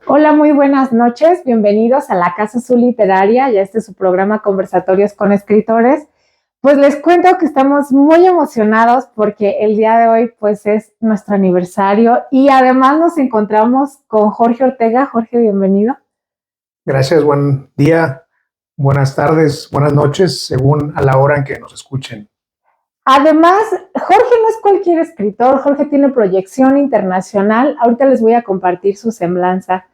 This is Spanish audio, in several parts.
Hola, muy buenas noches. Bienvenidos a la Casa Azul Literaria y a este su programa Conversatorios con Escritores. Pues les cuento que estamos muy emocionados porque el día de hoy pues es nuestro aniversario y además nos encontramos con Jorge Ortega. Jorge, bienvenido. Gracias, buen día, buenas tardes, buenas noches, según a la hora en que nos escuchen. Además, Jorge no es cualquier escritor, Jorge tiene proyección internacional. Ahorita les voy a compartir su semblanza.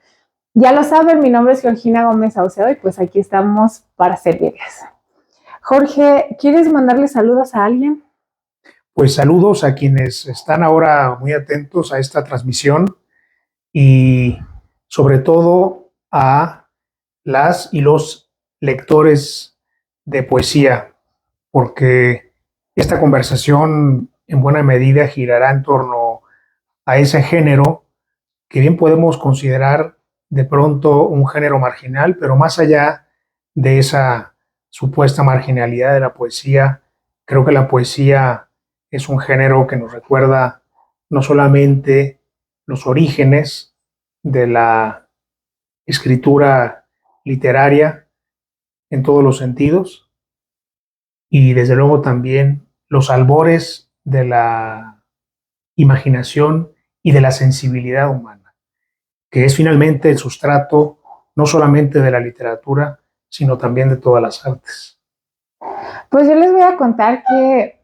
Ya lo saben, mi nombre es Georgina Gómez Saucedo y pues aquí estamos para servirles. Jorge, ¿quieres mandarle saludos a alguien? Pues saludos a quienes están ahora muy atentos a esta transmisión y sobre todo a las y los lectores de poesía, porque esta conversación en buena medida girará en torno a ese género que bien podemos considerar de pronto un género marginal, pero más allá de esa supuesta marginalidad de la poesía, creo que la poesía es un género que nos recuerda no solamente los orígenes de la escritura literaria en todos los sentidos, y desde luego también los albores de la imaginación y de la sensibilidad humana, que es finalmente el sustrato no solamente de la literatura, sino también de todas las artes. Pues yo les voy a contar que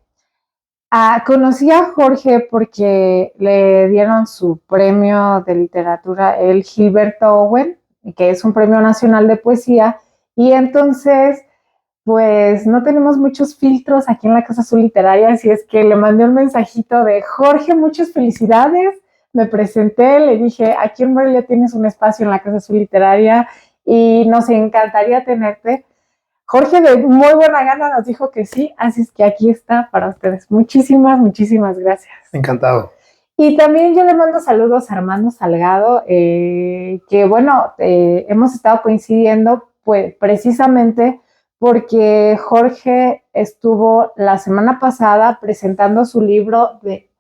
conocí a Jorge porque le dieron su premio de literatura, el Gilberto Owen, que es un premio nacional de poesía, y entonces pues no tenemos muchos filtros aquí en la Casa Azul Literaria, así es que le mandé un mensajito de Jorge, muchas felicidades, me presenté, le dije, aquí en Morelia tienes un espacio en la Casa Azul Literaria y nos encantaría tenerte. Jorge de muy buena gana nos dijo que sí, así es que aquí está para ustedes. Muchísimas, muchísimas gracias. Encantado. Y también yo le mando saludos a Armando Salgado, que bueno, hemos estado coincidiendo pues precisamente porque Jorge estuvo la semana pasada presentando su libro de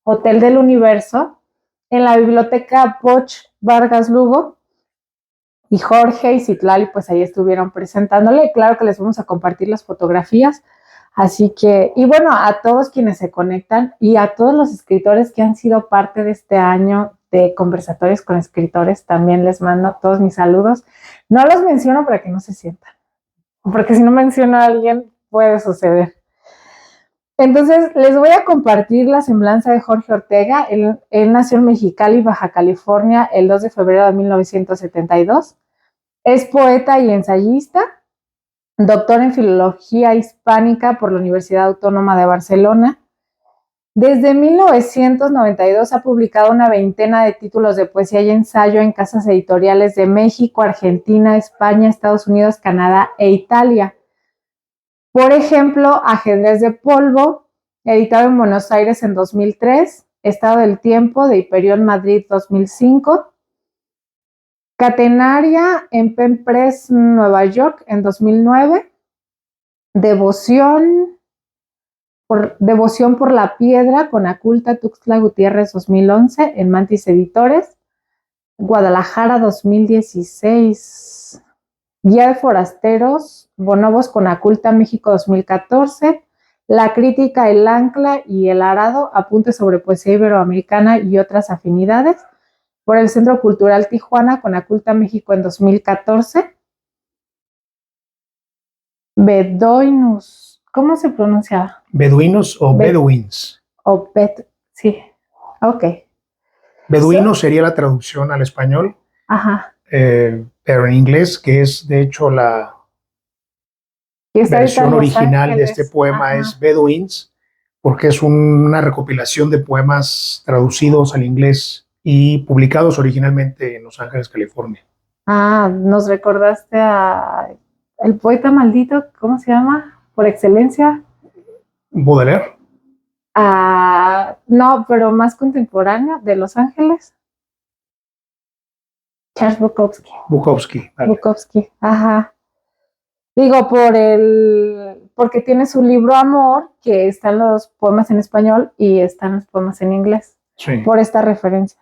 Hotel del Universo en la biblioteca Poch Vargas Lugo, y Jorge y Citlali pues ahí estuvieron presentándole. Claro que les vamos a compartir las fotografías. Así que, y bueno, a todos quienes se conectan y a todos los escritores que han sido parte de este año de Conversatorios con Escritores, también les mando todos mis saludos. No los menciono para que no se sientan, porque si no menciono a alguien puede suceder. Entonces, les voy a compartir la semblanza de Jorge Ortega. Él nació en Mexicali, Baja California, el 2 de febrero de 1972. Es poeta y ensayista, doctor en Filología Hispánica por la Universidad Autónoma de Barcelona. Desde 1992 ha publicado una veintena de títulos de poesía y ensayo en casas editoriales de México, Argentina, España, Estados Unidos, Canadá e Italia. Por ejemplo, Ajedrez de Polvo, editado en Buenos Aires en 2003, Estado del Tiempo, de Hiperión Madrid 2005, Catenaria en Pen Press Nueva York en 2009, Devoción por la Piedra con Aculta Tuxtla Gutiérrez 2011 en Mantis Editores, Guadalajara 2016, Guía de Forasteros, Bonobos con Aculta México 2014, La Crítica, El Ancla y El Arado, Apuntes sobre Poesía Iberoamericana y otras afinidades, por el Centro Cultural Tijuana con Aculta México en 2014, Bedoinus, ¿cómo se pronuncia? ¿Beduinos o Bedouins? O sí, ok. Beduinos sería la traducción al español, Ajá. pero en inglés, que es de hecho la versión original de este poema, ajá, es Bedouins, porque es una recopilación de poemas traducidos al inglés y publicados originalmente en Los Ángeles, California. Nos recordaste a el poeta maldito, ¿cómo se llama? Por excelencia. Baudelaire. No, pero más contemporáneo, de Los Ángeles. Charles Bukowski. Vale. Bukowski, ajá. Digo, porque tiene su libro Amor, que están los poemas en español y están los poemas en inglés. Sí. Por esta referencia.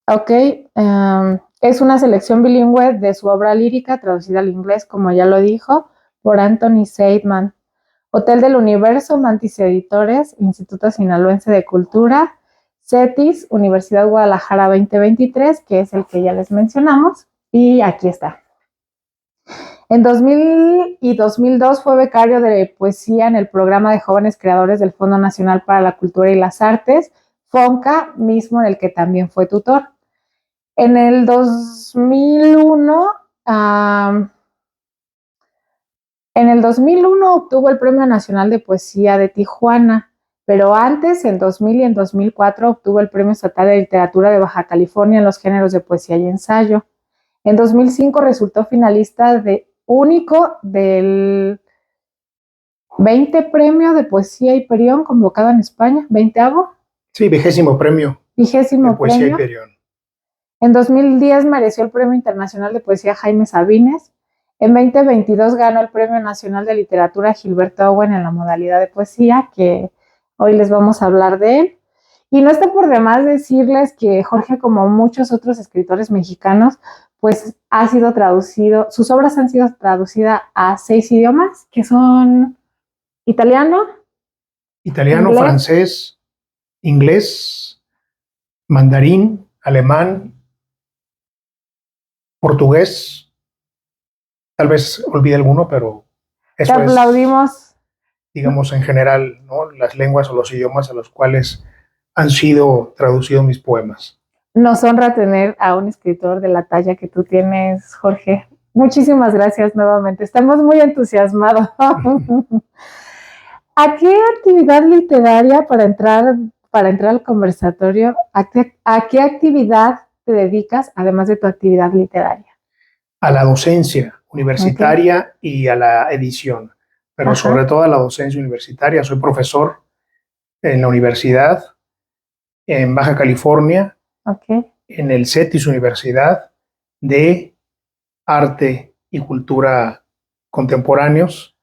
Ok. Él Es una selección bilingüe de su obra lírica, traducida al inglés, como ya lo dijo, por Anthony Seidman. Hotel del Universo, Mantis Editores, Instituto Sinaloense de Cultura, CETIS, Universidad Guadalajara 2023, que es el que ya les mencionamos, y aquí está. En 2000 y 2002 fue becario de poesía en el programa de jóvenes creadores del Fondo Nacional para la Cultura y las Artes, FONCA, mismo en el que también fue tutor. En el 2001, obtuvo el Premio Nacional de Poesía de Tijuana, pero antes, en 2000 y en 2004, obtuvo el Premio Estatal de Literatura de Baja California en los géneros de poesía y ensayo. En 2005 resultó finalista único del 20 Premio de Poesía Hiperión convocado en España, 20º. Sí, 20º premio. 20º de Poesía premio. Hiperión. En 2010 mereció el Premio Internacional de Poesía Jaime Sabines. En 2022 ganó el Premio Nacional de Literatura Gilberto Owen en la modalidad de poesía, que hoy les vamos a hablar de él. Y no está por demás decirles que Jorge, como muchos otros escritores mexicanos, pues ha sido traducido, sus obras han sido traducidas a 6 idiomas, que son italiano, inglés, francés, inglés, mandarín, alemán, portugués, tal vez olvide alguno, pero eso te aplaudimos. Es, digamos, en general, ¿no? Las lenguas o los idiomas a los cuales han sido traducidos mis poemas. Nos honra tener a un escritor de la talla que tú tienes, Jorge. Muchísimas gracias nuevamente. Estamos muy entusiasmados. ¿A qué actividad literaria, para entrar al conversatorio, a qué actividad te dedicas, además de tu actividad literaria? A la docencia universitaria y a la edición, pero sobre todo a la docencia universitaria. Soy profesor en la universidad, en Baja California, en el CETIS Universidad de Arte y Cultura Contemporáneos.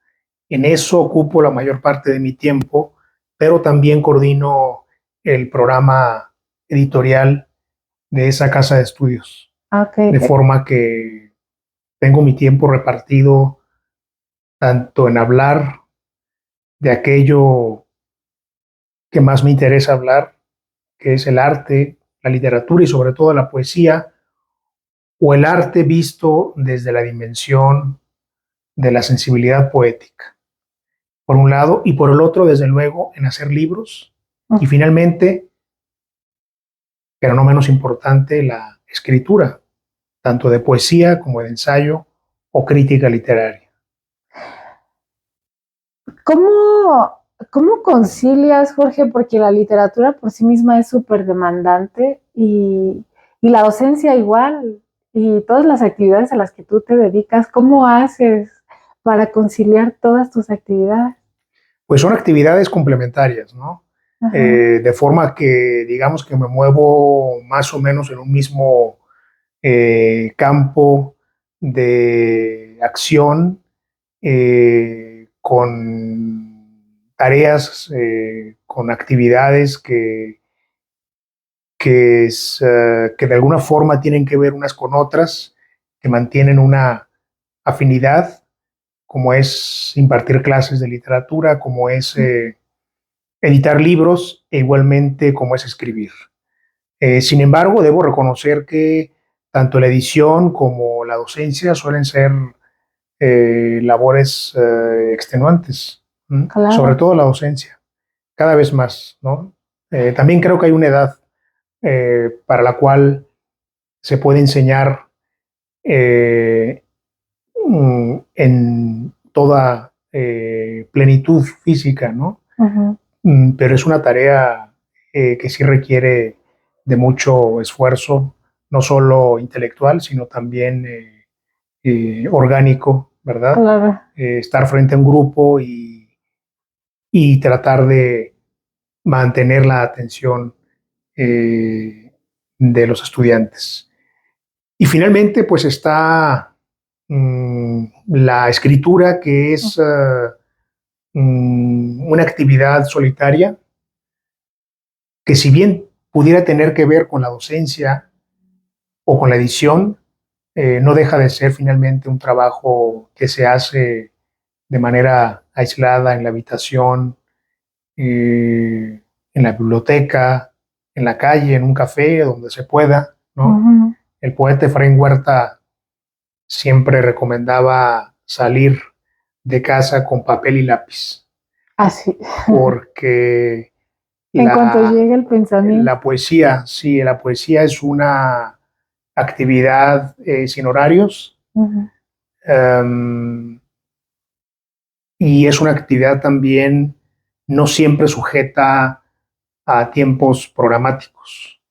En eso ocupo la mayor parte de mi tiempo, pero también coordino el programa editorial de esa casa de estudios. De forma que tengo mi tiempo repartido tanto en hablar de aquello que más me interesa hablar, que es el arte, la literatura y sobre todo la poesía, o el arte visto desde la dimensión de la sensibilidad poética, por un lado, y por el otro, desde luego, en hacer libros, y finalmente, pero no menos importante, la escritura, tanto de poesía como de ensayo o crítica literaria. ¿Cómo concilias, Jorge? Porque la literatura por sí misma es súper demandante y la docencia igual, y todas las actividades a las que tú te dedicas, ¿cómo haces para conciliar todas tus actividades? Pues son actividades complementarias, ¿no? De forma que, digamos que me muevo más o menos en un mismo campo de acción, con tareas, con actividades que de alguna forma tienen que ver unas con otras, que mantienen una afinidad, como es impartir clases de literatura, como es editar libros e igualmente como es escribir. Sin embargo, debo reconocer que tanto la edición como la docencia suelen ser labores extenuantes, claro. Sobre todo la docencia, cada vez más, ¿no? También creo que hay una edad para la cual se puede enseñar en toda plenitud física, ¿no? Pero es una tarea que sí requiere de mucho esfuerzo, no solo intelectual, sino también orgánico, ¿verdad? Claro. Estar frente a un grupo y tratar de mantener la atención de los estudiantes. Y finalmente, pues está la escritura, que es una actividad solitaria que, si bien pudiera tener que ver con la docencia, o con la edición, no deja de ser finalmente un trabajo que se hace de manera aislada en la habitación, en la biblioteca, en la calle, en un café, donde se pueda, ¿no? Ujú. El poeta Efraín Huerta siempre recomendaba salir de casa con papel y lápiz, Así. porque En cuanto la, llegue el pensamiento. la poesía, sí, la poesía es una actividad sin horarios, Ujú. um, y es una actividad también no siempre sujeta a tiempos programáticos,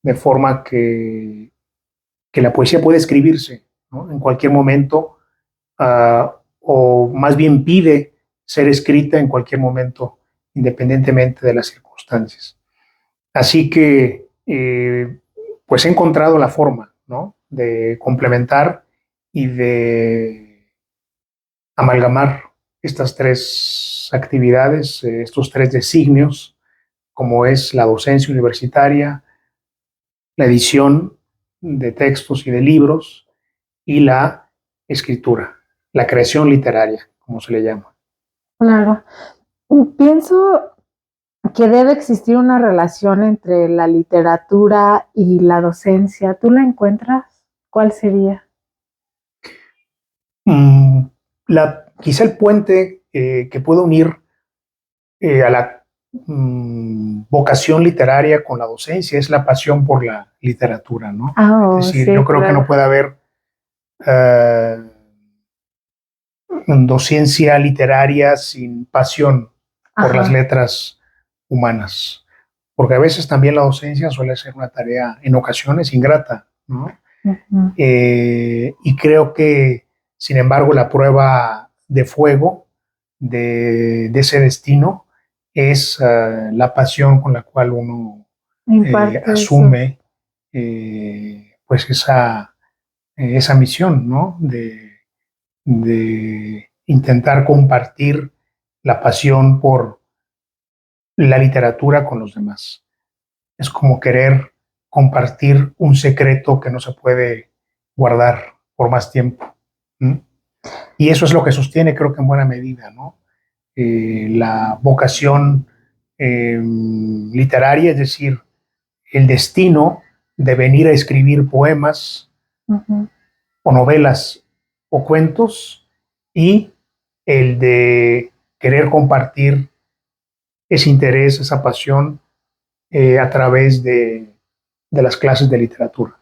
de forma que la poesía puede escribirse, ¿no? En cualquier momento, o más bien pide ser escrita en cualquier momento, independientemente de las circunstancias. Así que, pues he encontrado la forma, ¿no? De complementar y de amalgamar estas tres actividades, estos tres designios, como es la docencia universitaria, la edición de textos y de libros y la escritura, la creación literaria, como se le llama. Claro. Pienso que debe existir una relación entre la literatura y la docencia. ¿Tú la encuentras? ¿Cuál sería? Mm, quizá el puente que puede unir a la vocación literaria con la docencia es la pasión por la literatura, ¿no? Ah, Es oh, decir, yo sí, creo que no claro. puede haber eh, docencia literaria sin pasión por las Ajá. letras humanas, porque a veces también la docencia suele ser una tarea en ocasiones ingrata, ¿no? Ujú. Y creo que, sin embargo, la prueba de fuego de ese destino es la pasión con la cual uno Imparte eso. asume pues esa misión, ¿no? De intentar compartir la pasión por la literatura con los demás. Es como querer compartir un secreto que no se puede guardar por más tiempo. ¿Mm? Y eso es lo que sostiene, creo que en buena medida, ¿no? La vocación literaria, es decir, el destino de venir a escribir poemas Ujú. o novelas o cuentos y el de querer compartir ese interés, esa pasión a través de las clases de literatura.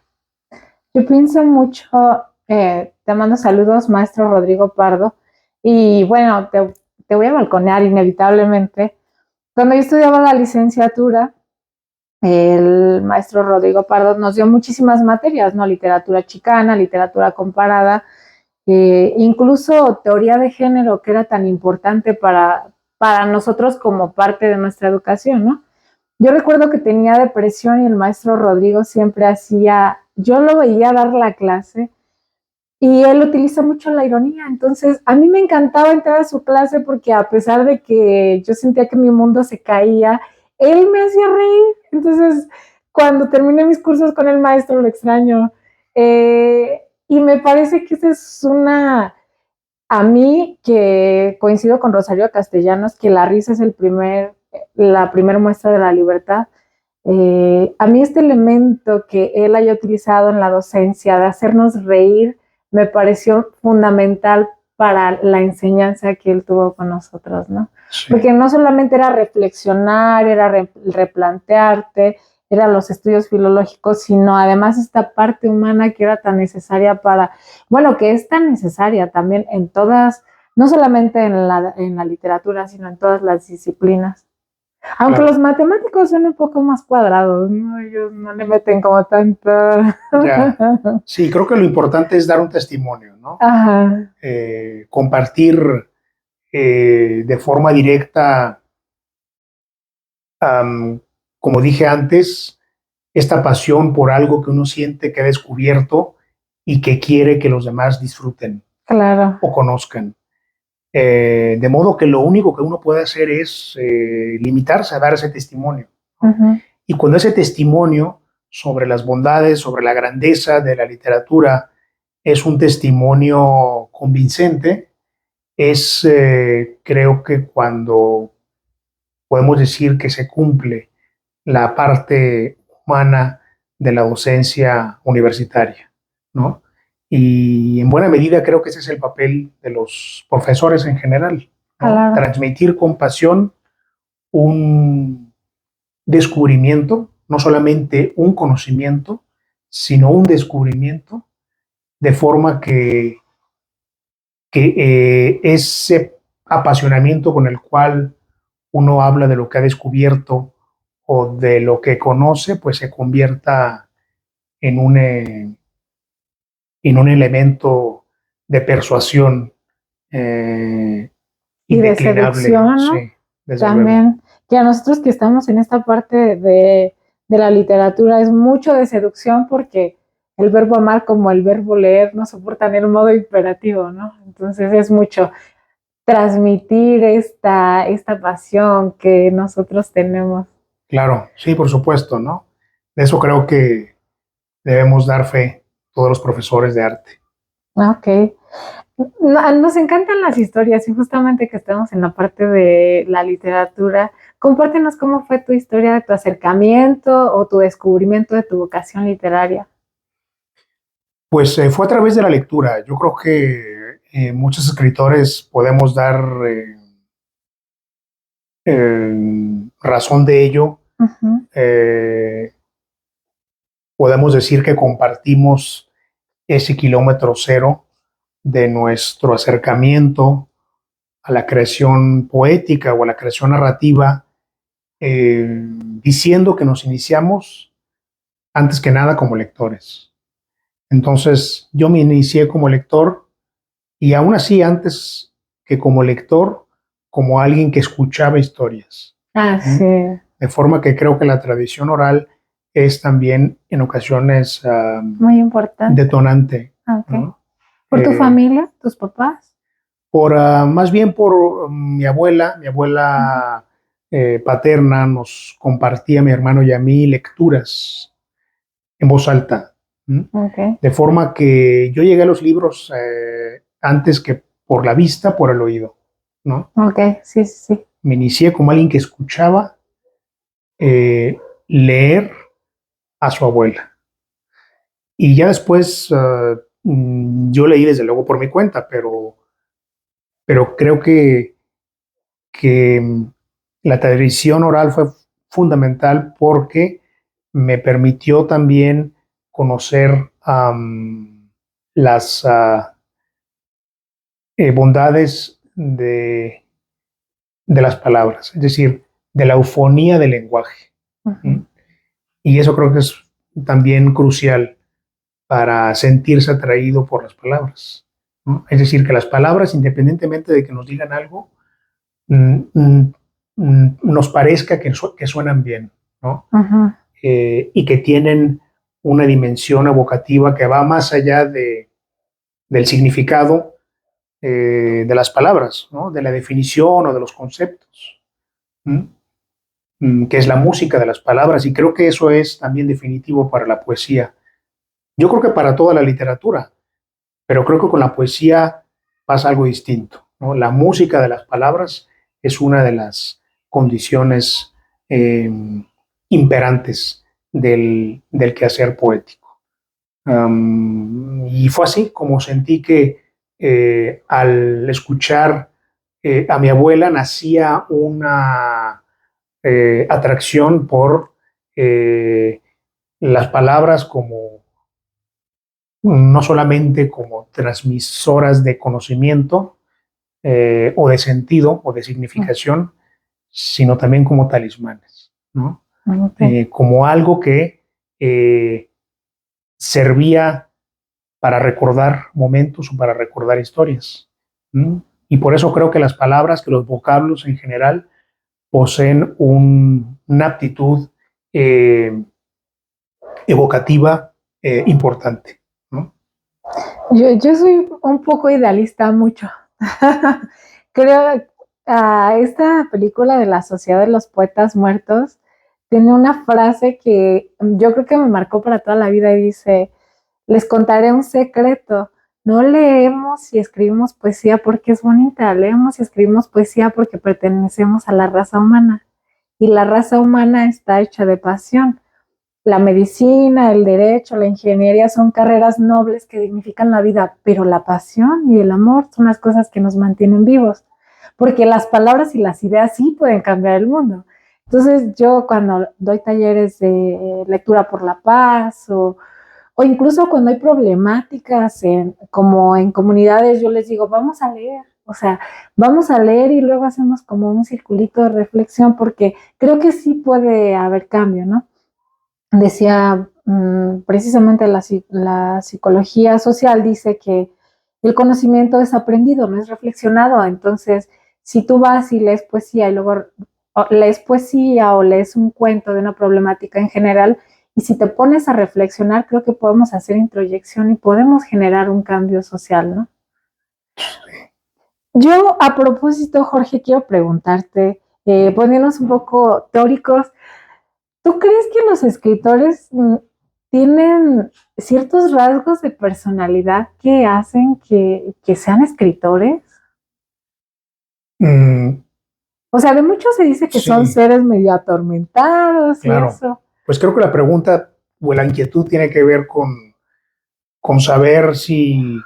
Yo pienso mucho, te mando saludos, maestro Rodrigo Pardo, y bueno, te voy a balconear inevitablemente. Cuando yo estudiaba la licenciatura, el maestro Rodrigo Pardo nos dio muchísimas materias, ¿no? Literatura chicana, literatura comparada, incluso teoría de género, que era tan importante para nosotros como parte de nuestra educación, ¿no? Yo recuerdo que tenía depresión y el maestro Rodrigo siempre hacía, yo lo veía dar la clase y él utiliza mucho la ironía, entonces a mí me encantaba entrar a su clase porque a pesar de que yo sentía que mi mundo se caía, él me hacía reír, entonces cuando terminé mis cursos con el maestro lo extraño. Y me parece que esa es a mí que coincido con Rosario Castellanos, que la risa es la primera muestra de la libertad. A mí este elemento que él haya utilizado en la docencia de hacernos reír me pareció fundamental para la enseñanza que él tuvo con nosotros, ¿no? Sí. Porque no solamente era reflexionar, era replantearte, eran los estudios filológicos, sino además esta parte humana que era tan necesaria bueno, que es tan necesaria también en todas, no solamente en la literatura, sino en todas las disciplinas. Aunque Claro. los matemáticos son un poco más cuadrados, ¿no? Ellos no le meten como tanta. Ya. Sí, creo que lo importante es dar un testimonio, ¿no? Ajá. Compartir de forma directa, um, como dije antes, esta pasión por algo que uno siente que ha descubierto y que quiere que los demás disfruten Claro. o conozcan. De modo que lo único que uno puede hacer es limitarse a dar ese testimonio, ¿no? Uh-huh. Y cuando ese testimonio sobre las bondades, sobre la grandeza de la literatura, es un testimonio convincente. Creo que cuando podemos decir que se cumple la parte humana de la docencia universitaria, ¿no? Y en buena medida creo que ese es el papel de los profesores en general, ¿no? Claro. Transmitir con pasión un descubrimiento, no solamente un conocimiento, sino un descubrimiento, de forma que ese apasionamiento con el cual uno habla de lo que ha descubierto o de lo que conoce, pues se convierta en en un elemento de persuasión Y de indeclinable. seducción, ¿no? Sí, desde También, luego. que a nosotros que estamos en esta parte de la literatura es mucho de seducción porque el verbo amar como el verbo leer no soportan el modo imperativo, ¿no? Entonces es mucho transmitir esta pasión que nosotros tenemos. Claro, sí, por supuesto, ¿no? De eso creo que debemos dar fe todos los profesores de arte. Ok. Nos encantan las historias y justamente que estamos en la parte de la literatura, compártenos cómo fue tu historia de tu acercamiento o tu descubrimiento de tu vocación literaria. Pues fue a través de la lectura. Yo creo que muchos escritores podemos dar razón de ello. Uh-huh. Podemos decir que compartimos ese kilómetro cero de nuestro acercamiento a la creación poética o a la creación narrativa, diciendo que nos iniciamos antes que nada como lectores. Entonces yo me inicié como lector y aún así antes que como lector, como alguien que escuchaba historias. Ah, sí. De forma que creo que la tradición oral es también en ocasiones muy importante. Detonante. Okay. ¿No? ¿Por tu familia, tus papás? Más bien por mi abuela. Mi abuela paterna nos compartía a mi hermano y a mí lecturas en voz alta. Okay. De forma que yo llegué a los libros antes que por la vista, por el oído, ¿no? Ok, sí, sí. Me inicié como alguien que escuchaba leer a su abuela. Y ya después yo leí desde luego por mi cuenta, pero creo que la tradición oral fue fundamental porque me permitió también conocer las bondades de las palabras, es decir, de la eufonía del lenguaje. Uh-huh. Y eso creo que es también crucial para sentirse atraído por las palabras, ¿no? Es decir, que las palabras, independientemente de que nos digan algo, nos parezca que suenan bien, ¿no? Uh-huh. Y que tienen una dimensión evocativa que va más allá del significado de las palabras, ¿no? De la definición o de los conceptos, que es la música de las palabras, y creo que eso es también definitivo para la poesía. Yo creo que para toda la literatura, pero creo que con la poesía pasa algo distinto, ¿no? La música de las palabras es una de las condiciones imperantes del quehacer poético. Y fue así como sentí que al escuchar a mi abuela nacía una atracción por las palabras como no solamente como transmisoras de conocimiento o de sentido o de significación, sino también como talismanes, ¿no? Okay. Como algo que servía para recordar momentos o para recordar historias. Y por eso creo que las palabras, que los vocablos en general, poseen una aptitud evocativa importante, ¿no? Yo soy un poco idealista, mucho. Creo esta película de la Sociedad de los Poetas Muertos tiene una frase que yo creo que me marcó para toda la vida y dice, les contaré un secreto, no leemos y escribimos poesía porque es bonita, leemos y escribimos poesía porque pertenecemos a la raza humana y la raza humana está hecha de pasión. La medicina, el derecho, la ingeniería son carreras nobles que dignifican la vida, pero la pasión y el amor son las cosas que nos mantienen vivos, porque las palabras y las ideas sí pueden cambiar el mundo. Entonces yo cuando doy talleres de lectura por la paz o incluso cuando hay problemáticas como en comunidades, yo les digo, vamos a leer, o sea, vamos a leer y luego hacemos como un circulito de reflexión, porque creo que sí puede haber cambio, ¿no? Decía precisamente la psicología social dice que el conocimiento es aprendido, no es reflexionado. Entonces, si tú vas y lees poesía y luego lees poesía o lees un cuento de una problemática en general, y si te pones a reflexionar, creo que podemos hacer introyección y podemos generar un cambio social, ¿no? Yo, a propósito, Jorge, quiero preguntarte, poniéndonos un poco teóricos, ¿tú crees que los escritores tienen ciertos rasgos de personalidad que hacen que sean escritores? O sea, de muchos se dice que son Sí, seres medio atormentados y claro. eso. Pues creo que la pregunta o la inquietud tiene que ver con saber si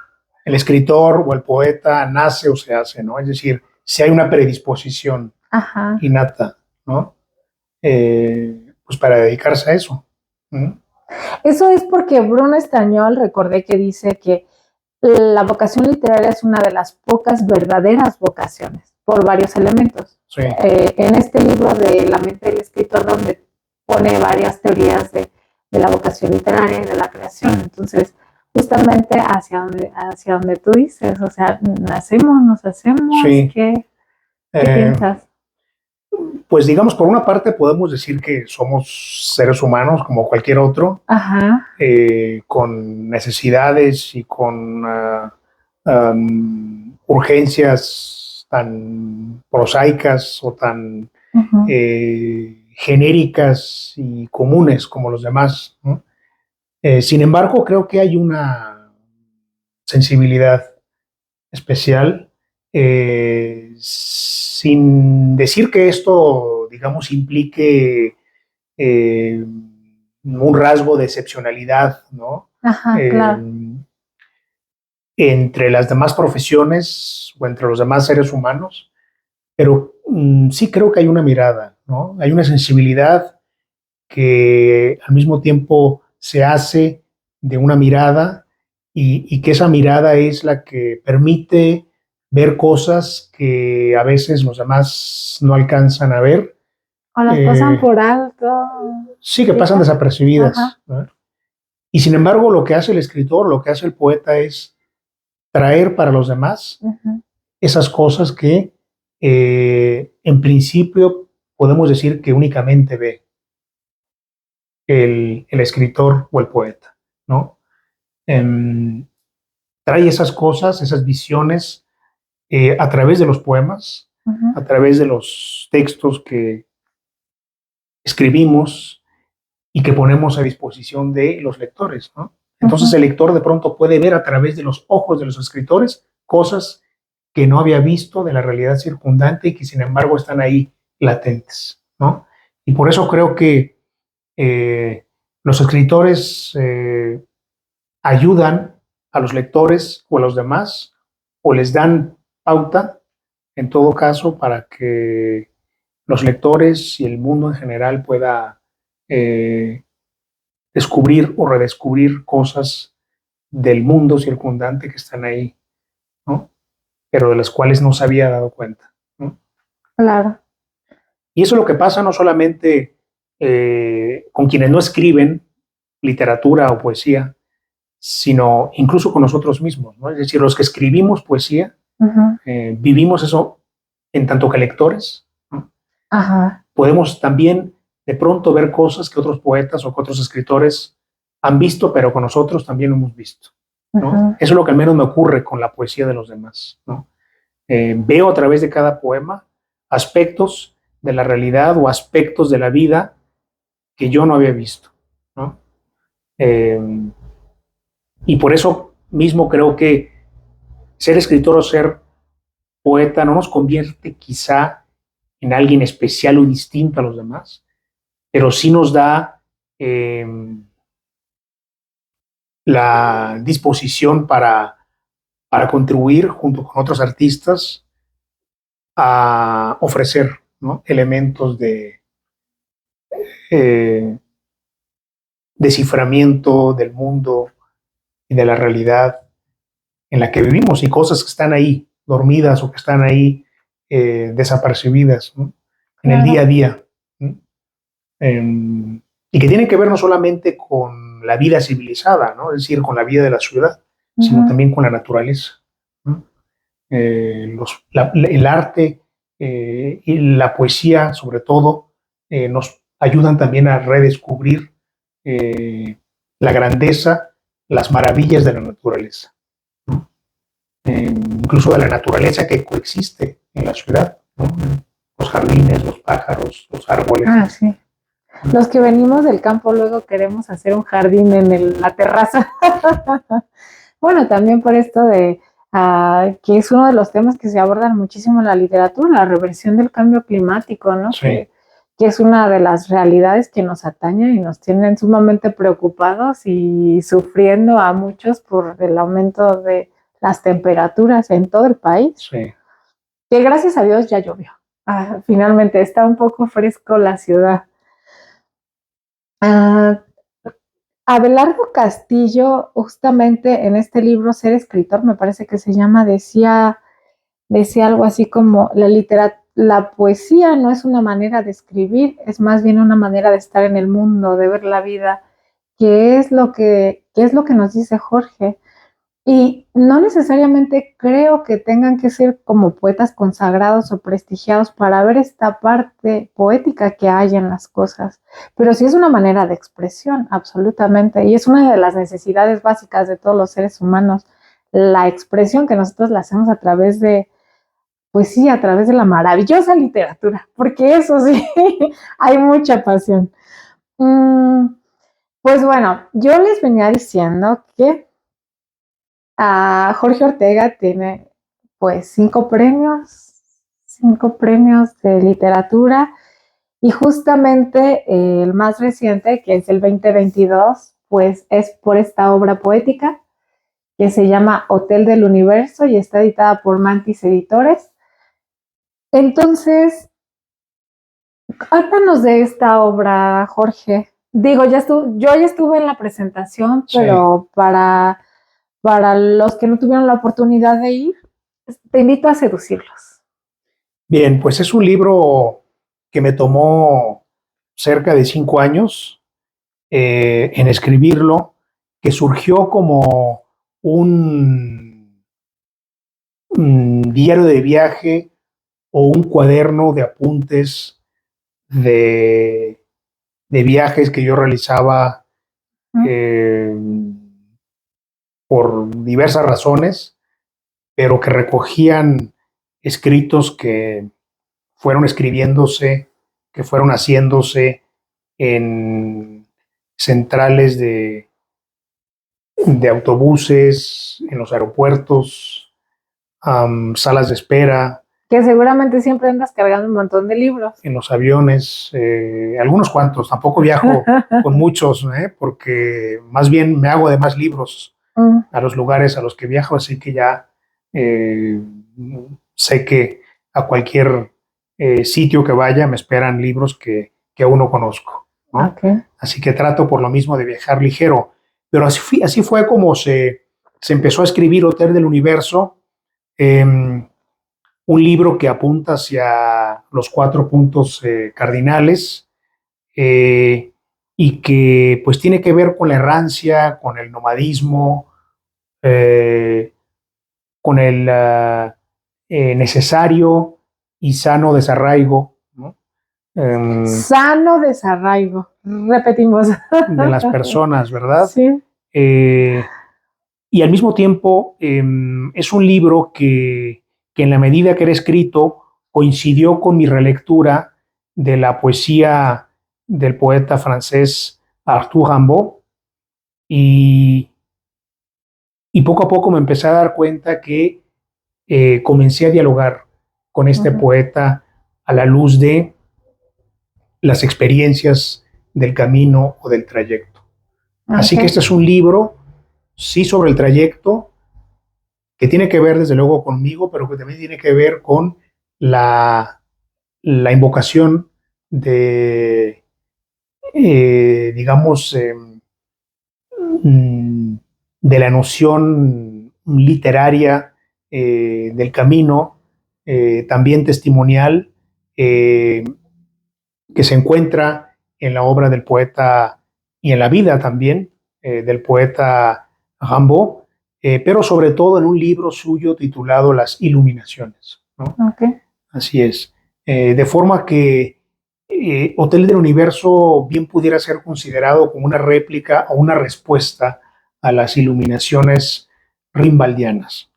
el escritor o el poeta nace o se hace, ¿no? Es decir, si hay una predisposición Ajá. innata, ¿no? Pues para dedicarse a eso. Eso es porque Bruno Estañol, recordé que dice que la vocación literaria es una de las pocas verdaderas vocaciones, por varios elementos. Sí. En este libro de La mente del escritor, donde pone varias teorías de la vocación literaria y de la creación. Entonces, justamente hacia donde tú dices, o sea, nacemos, nos hacemos, Sí. ¿qué piensas? Pues digamos, por una parte podemos decir que somos seres humanos como cualquier otro, Ajá. con necesidades y con urgencias tan prosaicas o tan genéricas y comunes como los demás, ¿no? Sin embargo, creo que hay una sensibilidad especial, sin decir que esto, digamos, implique un rasgo de excepcionalidad, ¿no? Ajá, claro. Entre las demás profesiones o entre los demás seres humanos, pero sí creo que hay una mirada, ¿no? Hay una sensibilidad que al mismo tiempo se hace de una mirada y que esa mirada es la que permite ver cosas que a veces los demás no alcanzan a ver. O las pasan por alto. Sí, que pasan desapercibidas, ¿no? Y sin embargo, lo que hace el escritor, lo que hace el poeta es traer para los demás esas cosas que en principio podemos decir que únicamente ve el escritor o el poeta, ¿no? Trae esas cosas, esas visiones a través de los poemas, a través de los textos que escribimos y que ponemos a disposición de los lectores, ¿no? Entonces el lector de pronto puede ver a través de los ojos de los escritores cosas que no había visto de la realidad circundante y que sin embargo están ahí latentes, ¿no? Y por eso creo que los escritores ayudan a los lectores o a los demás o les dan pauta, en todo caso, para que los lectores y el mundo en general pueda descubrir o redescubrir cosas del mundo circundante que están ahí, ¿no? Pero de las cuales no se había dado cuenta, ¿no? Claro. Y eso es lo que pasa no solamente con quienes no escriben literatura o poesía, sino incluso con nosotros mismos, ¿no? Es decir, los que escribimos poesía, vivimos eso en tanto que lectores, ¿no? Podemos también de pronto ver cosas que otros poetas o que otros escritores han visto, pero con nosotros también hemos visto, ¿no? Eso es lo que al menos me ocurre con la poesía de los demás, ¿no? Veo a través de cada poema aspectos de la realidad o aspectos de la vida que yo no había visto, ¿no? Y por eso mismo creo que ser escritor o ser poeta no nos convierte quizá en alguien especial o distinto a los demás, pero sí nos da eh, la disposición para contribuir junto con otros artistas a ofrecer, ¿no?, elementos de desciframiento del mundo y de la realidad en la que vivimos y cosas que están ahí dormidas o que están ahí desapercibidas, ¿no?, en el día a día, ¿no? Y que tienen que ver no solamente con la vida civilizada, ¿no?, es decir, con la vida de la ciudad, sino también con la naturaleza, ¿no? El arte y la poesía, sobre todo, nos ayudan también a redescubrir la grandeza, las maravillas de la naturaleza, ¿no? Incluso de la naturaleza que coexiste en la ciudad, ¿no? Los jardines, los pájaros, los árboles. Ah, sí. Los que venimos del campo luego queremos hacer un jardín en la terraza. Bueno, también por esto de que es uno de los temas que se abordan muchísimo en la literatura, la reversión del cambio climático, ¿no? Sí. Que es una de las realidades que nos atañe y nos tienen sumamente preocupados y sufriendo a muchos por el aumento de las temperaturas en todo el país. Sí. Que gracias a Dios ya llovió. Finalmente está un poco fresco la ciudad. Abelardo Castillo, justamente en este libro Ser escritor, me parece que se llama, decía algo así como la poesía no es una manera de escribir, es más bien una manera de estar en el mundo, de ver la vida, que es lo que nos dice Jorge. Y no necesariamente creo que tengan que ser como poetas consagrados o prestigiados para ver esta parte poética que hay en las cosas, pero sí es una manera de expresión, absolutamente, y es una de las necesidades básicas de todos los seres humanos, la expresión que nosotros la hacemos a través de, pues sí, a través de la maravillosa literatura, porque eso sí, hay mucha pasión. Pues bueno, yo les venía diciendo que Jorge Ortega tiene pues 5 premios de literatura y justamente el más reciente, que es el 2022, pues es por esta obra poética que se llama Hotel del Universo y está editada por Mantis Editores. Entonces, háblanos de esta obra, Jorge. Digo, yo ya estuve en la presentación, pero sí, para los que no tuvieron la oportunidad de ir, te invito a seducirlos. Bien, pues es un libro que me tomó cerca de 5 años en escribirlo, que surgió como un diario de viaje o un cuaderno de apuntes de viajes que yo realizaba por diversas razones, pero que recogían escritos que fueron escribiéndose, que fueron haciéndose en centrales de autobuses, en los aeropuertos, salas de espera. Que seguramente siempre andas cargando un montón de libros. En los aviones, algunos cuantos. Tampoco viajo con muchos, porque más bien me hago de más libros a los lugares a los que viajo, así que ya sé que a cualquier sitio que vaya me esperan libros que aún no conozco, ¿no? Okay. Así que trato por lo mismo de viajar ligero. Pero así fue como se empezó a escribir Hotel del Universo, un libro que apunta hacia los 4 puntos cardinales y que pues tiene que ver con la errancia, con el nomadismo, con el necesario y sano desarraigo, ¿no? Sano desarraigo, repetimos. De las personas, ¿verdad? Sí. Y al mismo tiempo es un libro que en la medida que era escrito coincidió con mi relectura de la poesía del poeta francés Arthur Rimbaud, y, y poco a poco me empecé a dar cuenta que comencé a dialogar con este poeta a la luz de las experiencias del camino o del trayecto. Así que este es un libro, sí, sobre el trayecto, que tiene que ver desde luego conmigo, pero que también tiene que ver con la invocación de, digamos, de la noción literaria del camino, también testimonial, que se encuentra en la obra del poeta y en la vida también del poeta Rimbaud, pero sobre todo en un libro suyo titulado Las Iluminaciones, ¿no? Así es. De forma que Hotel del Universo bien pudiera ser considerado como una réplica o una respuesta a las iluminaciones rimbaldianas.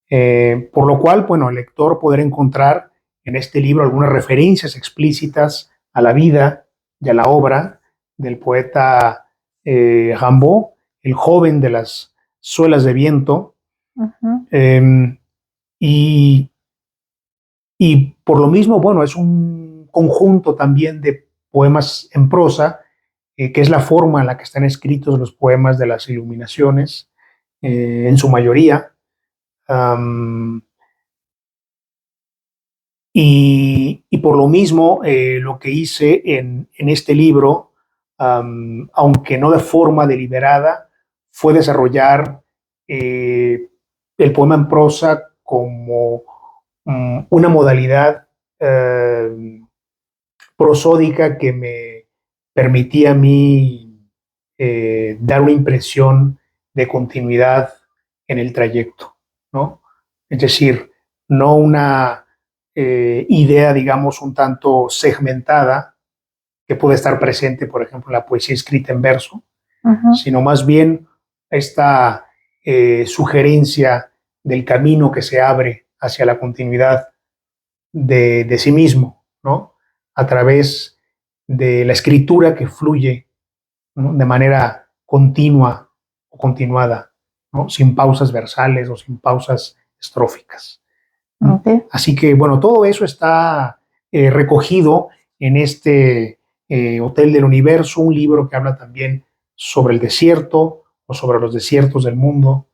Por lo cual, bueno, el lector podrá encontrar en este libro algunas referencias explícitas a la vida y a la obra del poeta Rimbaud, el joven de las suelas de viento, y, y por lo mismo, bueno, es un conjunto también de poemas en prosa, que es la forma en la que están escritos los poemas de las iluminaciones, en su mayoría. Y por lo mismo, lo que hice en este libro, aunque no de forma deliberada, fue desarrollar el poema en prosa como una modalidad prosódica que me permitía a mí dar una impresión de continuidad en el trayecto, ¿no? Es decir, no una idea, digamos, un tanto segmentada que puede estar presente, por ejemplo, en la poesía escrita en verso, sino más bien esta sugerencia del camino que se abre hacia la continuidad de sí mismo, ¿no? A través de la escritura que fluye, ¿no? De manera continua o continuada, ¿no? Sin pausas versales o sin pausas estróficas. Así que, bueno, todo eso está recogido en este Hotel del Universo, un libro que habla también sobre el desierto o sobre los desiertos del mundo,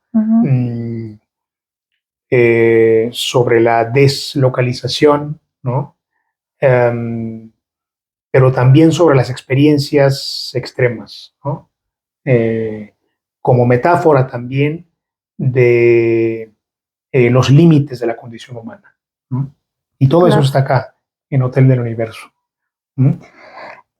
sobre la deslocalización, ¿no? Pero también sobre las experiencias extremas, ¿no? Como metáfora también de los límites de la condición humana, ¿no? Y todo eso está acá, en Hotel del Universo.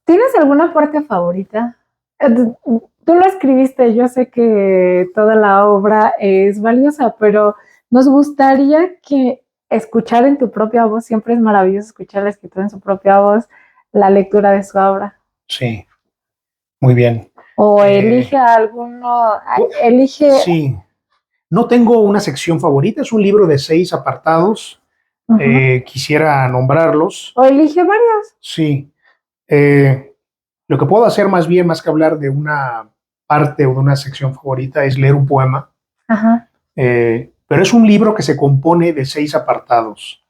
¿Tienes alguna parte favorita? Tú lo escribiste, yo sé que toda la obra es valiosa, pero nos gustaría que escuchar en tu propia voz, siempre es maravilloso escuchar la escritura en su propia voz, la lectura de su obra. Sí, muy bien. O elige alguno, elige... Sí, no tengo una sección favorita, es un libro de 6 apartados, quisiera nombrarlos. O elige varios. Sí, lo que puedo hacer más bien, más que hablar de una parte o de una sección favorita, es leer un poema. Pero es un libro que se compone de 6 apartados.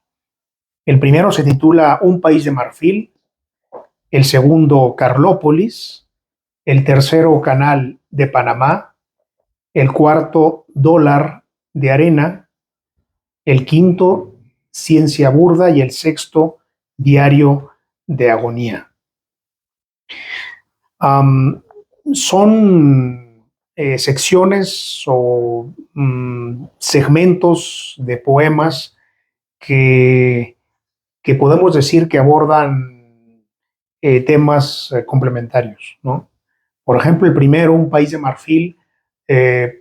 El primero se titula Un país de marfil, el segundo Carlópolis, el tercero Canal de Panamá, el cuarto Dólar de arena, el quinto Ciencia burda y el sexto Diario de agonía. Son secciones o segmentos de poemas que podemos decir que abordan temas complementarios, ¿no? Por ejemplo, el primero, Un país de marfil,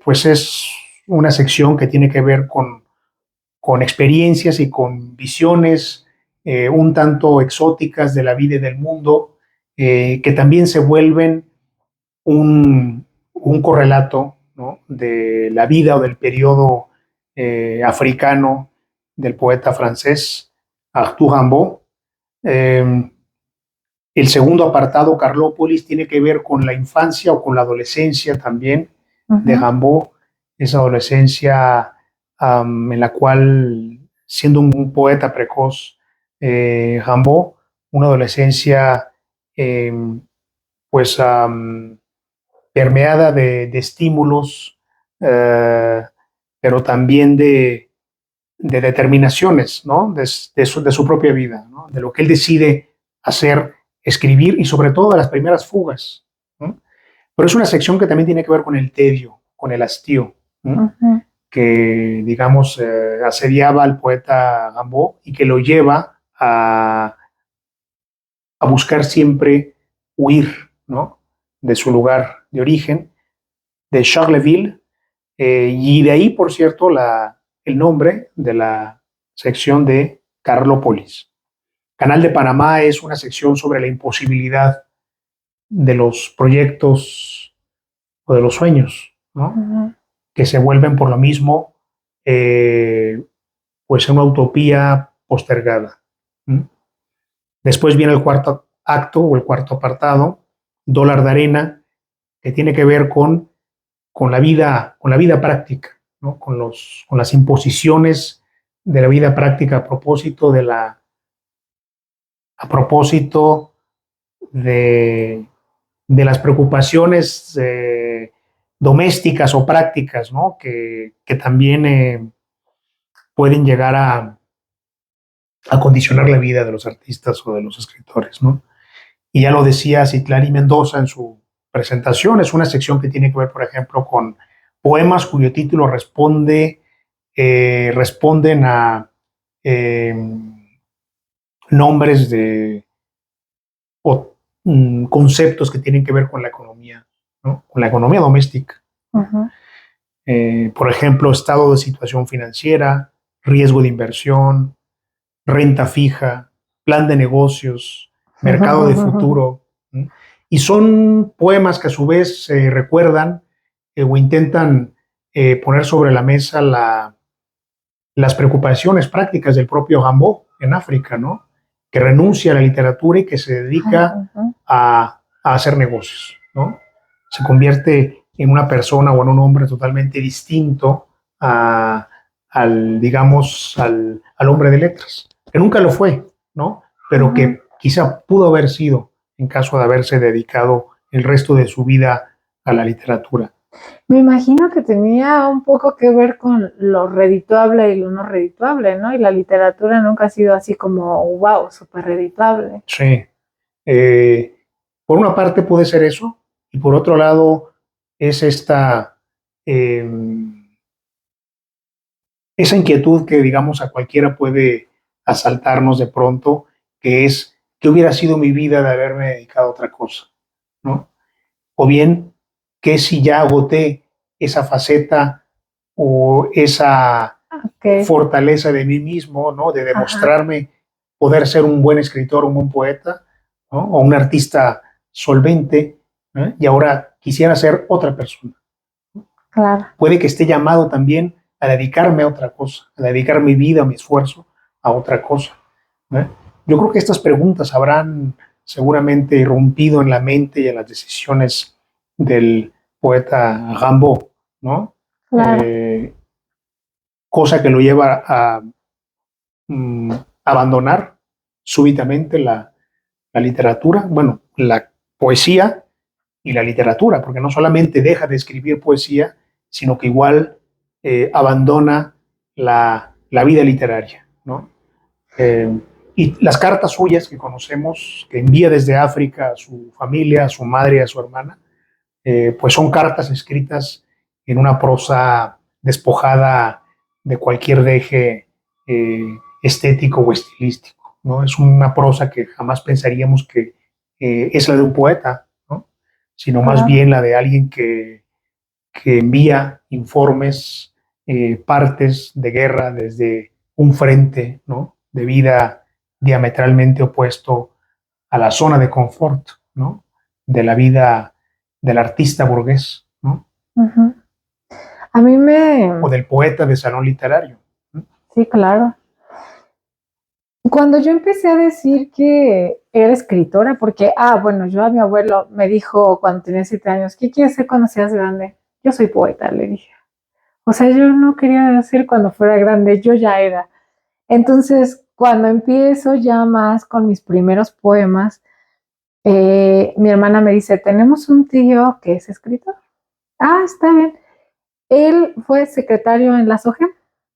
pues es una sección que tiene que ver con experiencias y con visiones un tanto exóticas de la vida y del mundo, que también se vuelven un correlato, ¿no? De la vida o del periodo africano del poeta francés Arthur Rimbaud. El segundo apartado, Carlópolis, tiene que ver con la infancia o con la adolescencia también de Rimbaud, esa adolescencia en la cual, siendo un poeta precoz, Rimbaud, una adolescencia pues permeada de estímulos, pero también de determinaciones, ¿no? De su propia vida, ¿no? De lo que él decide hacer, escribir y sobre todo de las primeras fugas, ¿no? Pero es una sección que también tiene que ver con el tedio, con el hastío, ¿no? Que, digamos, asediaba al poeta Rimbaud y que lo lleva a buscar siempre huir, ¿no? De su lugar de origen, de Charleville, y de ahí, por cierto, el nombre de la sección de Carlópolis. Canal de Panamá es una sección sobre la imposibilidad de los proyectos o de los sueños, ¿no? Que se vuelven por lo mismo pues una utopía postergada. Después viene el cuarto acto o el cuarto apartado, Dólar de arena, que tiene que ver con la vida práctica, ¿no? Con las imposiciones de la vida práctica a propósito de las preocupaciones domésticas o prácticas, ¿no? Que también pueden llegar a condicionar la vida de los artistas o de los escritores, ¿no? Y ya lo decía Citlali Mendoza en su presentación, es una sección que tiene que ver, por ejemplo, con poemas cuyo título responden a nombres o conceptos que tienen que ver con la economía, ¿no? Con la economía doméstica. Por ejemplo, estado de situación financiera, riesgo de inversión, renta fija, plan de negocios, mercado de futuro. Y son poemas que a su vez recuerdan o intentan poner sobre la mesa las preocupaciones prácticas del propio Rimbaud en África, ¿no? Que renuncia a la literatura y que se dedica a hacer negocios, ¿no? Se convierte en una persona o en un hombre totalmente distinto digamos, al hombre de letras, que nunca lo fue, ¿no? Pero que quizá pudo haber sido en caso de haberse dedicado el resto de su vida a la literatura. Me imagino que tenía un poco que ver con lo redituable y lo no redituable, ¿no? Y la literatura nunca ha sido así como, wow, súper redituable. Sí. Por una parte puede ser eso, y por otro lado es esa inquietud que, digamos, a cualquiera puede asaltarnos de pronto, que es, ¿qué hubiera sido mi vida de haberme dedicado a otra cosa? ¿No? O bien, ¿qué si ya agoté esa faceta o esa fortaleza de mí mismo, ¿no? De demostrarme poder ser un buen escritor, un buen poeta, ¿no? O un artista solvente, ¿no? Y ahora quisiera ser otra persona. Claro. Puede que esté llamado también a dedicarme a otra cosa, a dedicar mi vida, mi esfuerzo a otra cosa, ¿no? Yo creo que estas preguntas habrán seguramente irrumpido en la mente y en las decisiones del poeta Rimbaud, ¿no? Claro. Cosa que lo lleva a abandonar súbitamente la literatura, bueno, la poesía y la literatura, porque no solamente deja de escribir poesía, sino que igual abandona la vida literaria, ¿no? Y las cartas suyas que conocemos, que envía desde África a su familia, a su madre, a su hermana, pues son cartas escritas en una prosa despojada de cualquier deje estético o estilístico, ¿no? Es una prosa que jamás pensaríamos que es la de un poeta, ¿no? Sino más bien la de alguien que envía informes, partes de guerra desde un frente, ¿no? De vida diametralmente opuesto a la zona de confort, ¿no? De la vida del artista burgués, ¿no? A mí me... O del poeta de salón literario. Sí, claro. Cuando yo empecé a decir que era escritora, porque, bueno, yo a mi abuelo me dijo cuando tenía 7 años, ¿qué quieres ser cuando seas grande? Yo soy poeta, le dije. O sea, yo no quería ser cuando fuera grande, yo ya era. Entonces, cuando empiezo ya más con mis primeros poemas, mi hermana me dice, tenemos un tío que es escritor. Está bien. Él fue secretario en la SOGEM,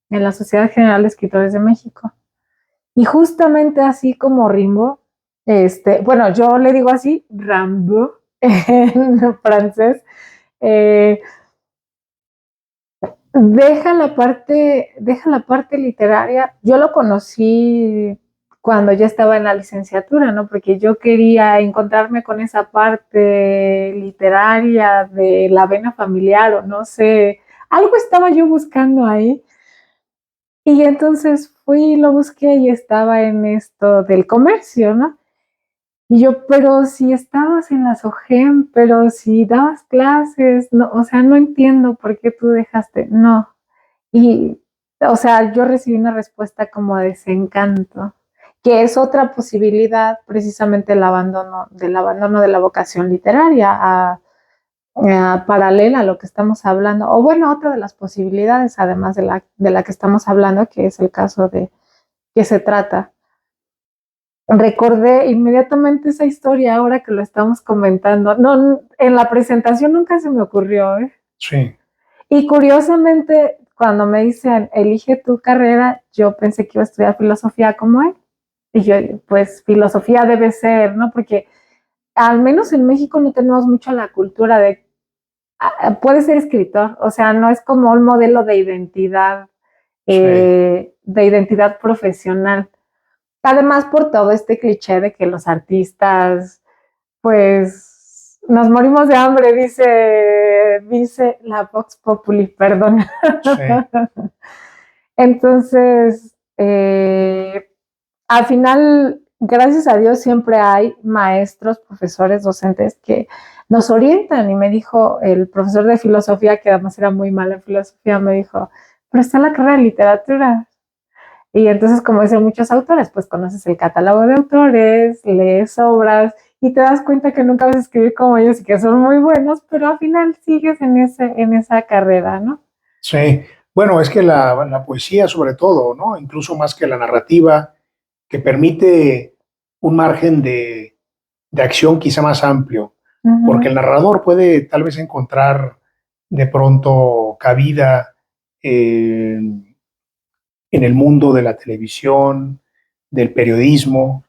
en la Sociedad General de Escritores de México. Y justamente así como Rimbaud, bueno, yo le digo así, Rimbaud en francés, eh, deja la parte literaria. Yo lo conocí cuando ya estaba en la licenciatura, ¿no? Porque yo quería encontrarme con esa parte literaria de la vena familiar o no sé, algo estaba yo buscando ahí. Y entonces fui y lo busqué y estaba en esto del comercio, ¿no? Y yo, pero si estabas en la SOGEM, pero si dabas clases, no, o sea, no entiendo por qué tú dejaste, no. Y, o sea, yo recibí una respuesta como de desencanto, que es otra posibilidad, precisamente del abandono de la vocación literaria, paralela a lo que estamos hablando, o bueno, otra de las posibilidades, además de la que estamos hablando, que es el caso de que se trata. Recordé inmediatamente esa historia ahora que lo estamos comentando. No, en la presentación nunca se me ocurrió, ¿eh? Sí. Y curiosamente, cuando me dicen, elige tu carrera, yo pensé que iba a estudiar filosofía como él. Y yo, pues filosofía debe ser, ¿no? Porque al menos en México no tenemos mucho la cultura de, puede ser escritor, o sea, no es como un modelo Sí. de identidad profesional. Además, por todo este cliché de que los artistas, pues, nos morimos de hambre, dice la Vox Populi, perdón. Sí. Entonces, al final, gracias a Dios, siempre hay maestros, profesores, docentes que nos orientan. Y me dijo el profesor de filosofía, que además era muy mal en filosofía, me dijo, pero está la carrera de literatura. Y entonces, como dicen muchos autores, pues conoces el catálogo de autores, lees obras y te das cuenta que nunca vas a escribir como ellos y que son muy buenos, pero al final sigues en esa carrera, ¿no? Sí. Bueno, es que la poesía sobre todo, ¿no? Incluso más que la narrativa, que permite un margen de acción quizá más amplio, porque el narrador puede tal vez encontrar de pronto cabida en el mundo de la televisión, del periodismo,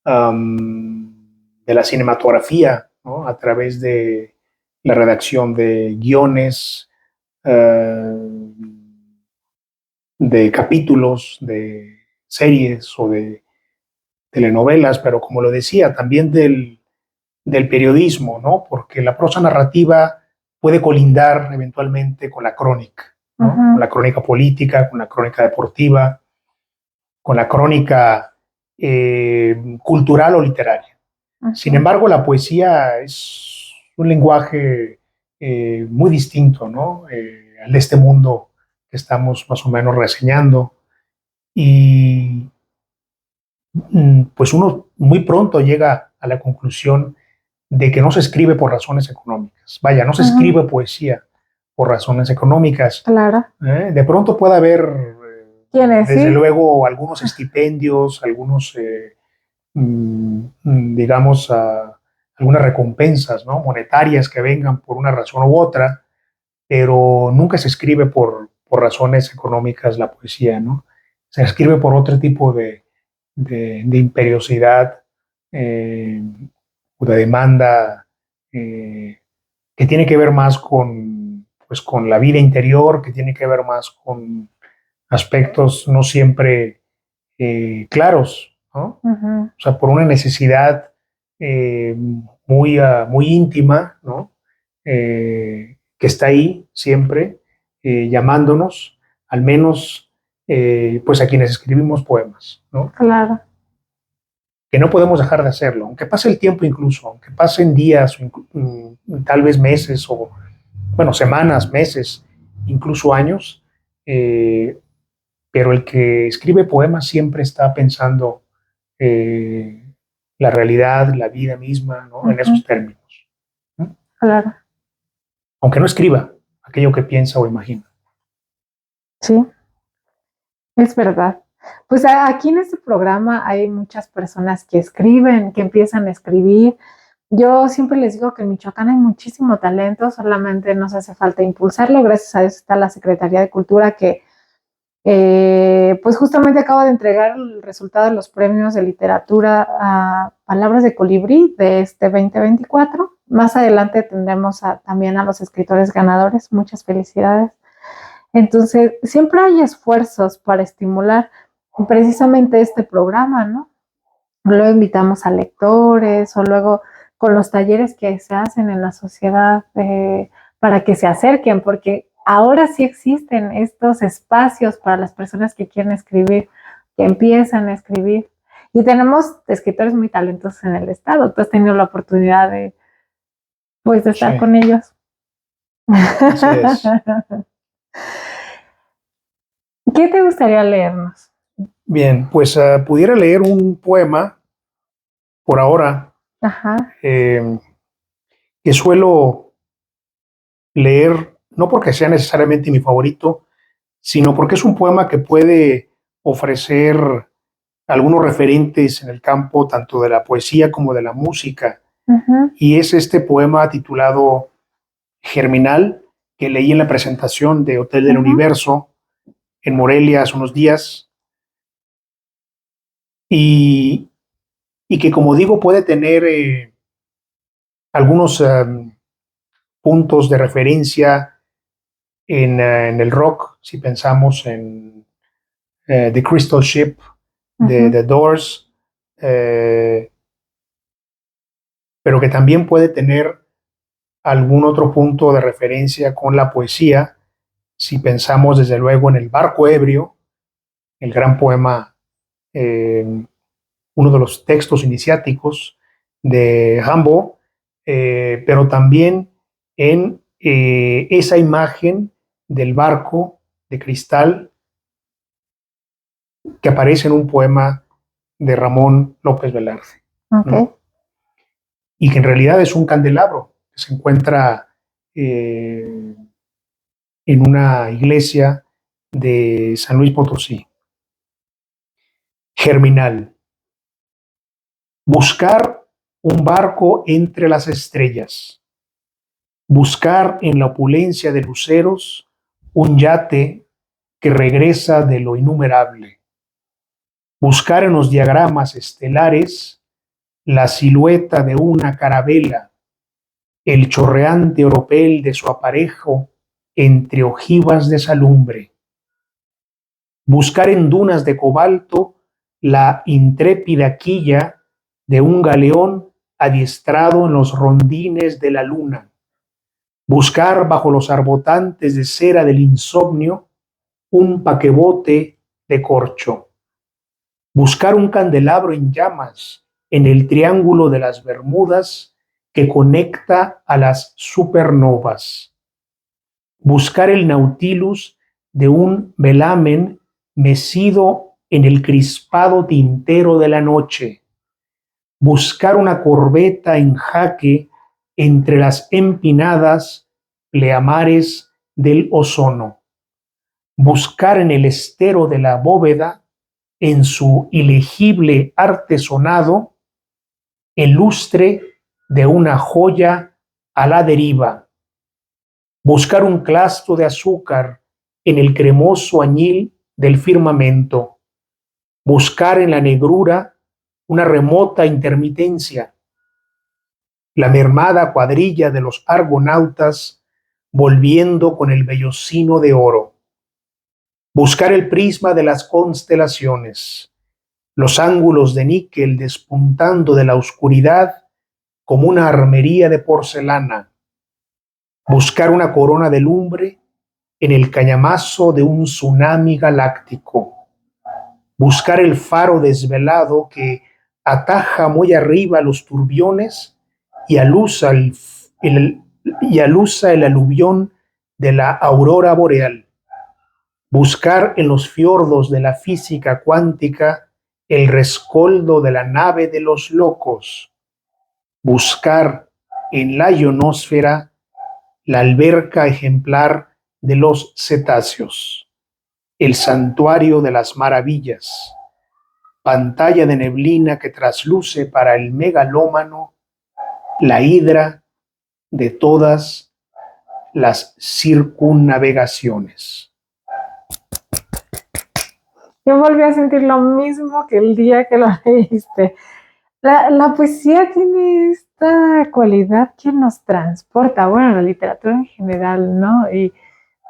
de la cinematografía, ¿no? A través de la redacción de guiones, de capítulos, de series o de telenovelas, pero como lo decía, también del periodismo, ¿no? Porque la prosa narrativa puede colindar eventualmente con la crónica, ¿no? Con la crónica política, con la crónica deportiva, con la crónica cultural o literaria. Sin embargo, la poesía es un lenguaje muy distinto, ¿no? Al de este mundo que estamos más o menos reseñando. Y pues uno muy pronto llega a la conclusión de que no se escribe por razones económicas. Vaya, no se escribe poesía por razones económicas. Claro. De pronto puede haber, desde luego, algunos estipendios, algunos, digamos, algunas recompensas, ¿no? Monetarias que vengan por una razón u otra, pero nunca se escribe por razones económicas la poesía, ¿no? Se escribe por otro tipo de imperiosidad o de demanda que tiene que ver más pues, con la vida interior, que tiene que ver más con aspectos no siempre claros, ¿no? O sea, por una necesidad muy íntima, ¿no? Que está ahí siempre llamándonos, al menos pues a quienes escribimos poemas, ¿no? Claro. Que no podemos dejar de hacerlo, aunque pase el tiempo incluso, aunque pasen días, tal vez meses o, bueno, semanas, meses, incluso años, pero el que escribe poemas siempre está pensando la realidad, la vida misma, ¿no? En esos términos, ¿no? Claro. Aunque no escriba aquello que piensa o imagina. Sí, es verdad. Pues aquí en este programa hay muchas personas que escriben, que empiezan a escribir. Yo siempre les digo que en Michoacán hay muchísimo talento, solamente nos hace falta impulsarlo. Gracias a eso está la Secretaría de Cultura que pues justamente acaba de entregar el resultado de los premios de literatura a Palabras de Colibrí de este 2024. Más adelante tendremos también a los escritores ganadores. Muchas felicidades. Entonces, siempre hay esfuerzos para estimular precisamente este programa, ¿no? Luego invitamos a lectores o luego con los talleres que se hacen en la sociedad para que se acerquen, porque ahora sí existen estos espacios para las personas que quieren escribir, que empiezan a escribir. Y tenemos escritores muy talentosos en el estado. Tú has tenido la oportunidad de, pues, de estar con ellos. Así es. ¿Qué te gustaría leernos? Bien, pues pudiera leer un poema por ahora que suelo leer, no porque sea necesariamente mi favorito, sino porque es un poema que puede ofrecer algunos referentes en el campo tanto de la poesía como de la música. Y es este poema titulado Germinal, que leí en la presentación de Hotel del Universo en Morelia hace unos días, y que, como digo, puede tener algunos puntos de referencia en el rock, si pensamos en The Crystal Ship de The Doors, pero que también puede tener algún otro punto de referencia con la poesía, si pensamos desde luego en El barco ebrio, el gran poema, uno de los textos iniciáticos de Rimbaud, pero también en esa imagen del barco de cristal que aparece en un poema de Ramón López Velarde, ¿no? Y que en realidad es un candelabro que se encuentra en una iglesia de San Luis Potosí. Germinal. Buscar un barco entre las estrellas. Buscar en la opulencia de luceros un yate que regresa de lo innumerable. Buscar en los diagramas estelares la silueta de una carabela, el chorreante oropel de su aparejo entre ojivas de salumbre. Buscar en dunas de cobalto la intrépida quilla de un galeón adiestrado en los rondines de la luna. Buscar bajo los arbotantes de cera del insomnio un paquebote de corcho. Buscar un candelabro en llamas en el triángulo de las Bermudas que conecta a las supernovas. Buscar el Nautilus de un velamen mecido en el crispado tintero de la noche. Buscar una corbeta en jaque entre las empinadas pleamares del ozono. Buscar en el estero de la bóveda, en su ilegible artesonado, el lustre de una joya a la deriva. Buscar un clasto de azúcar en el cremoso añil del firmamento. Buscar en la negrura una remota intermitencia. La mermada cuadrilla de los argonautas volviendo con el vellocino de oro. Buscar el prisma de las constelaciones, los ángulos de níquel despuntando de la oscuridad como una armería de porcelana. Buscar una corona de lumbre en el cañamazo de un tsunami galáctico. Buscar el faro desvelado que ataja muy arriba los turbiones y alusa el aluvión de la aurora boreal. buscar en los fiordos de la física cuántica el rescoldo de la nave de los locos, buscar en la ionosfera la alberca ejemplar de los cetáceos, el santuario de las maravillas, pantalla de neblina que trasluce para el megalómano la hidra de todas las circunnavegaciones. Yo volví a sentir lo mismo que el día que lo leíste. La poesía tiene esta cualidad que nos transporta, bueno, la literatura en general, ¿no? Y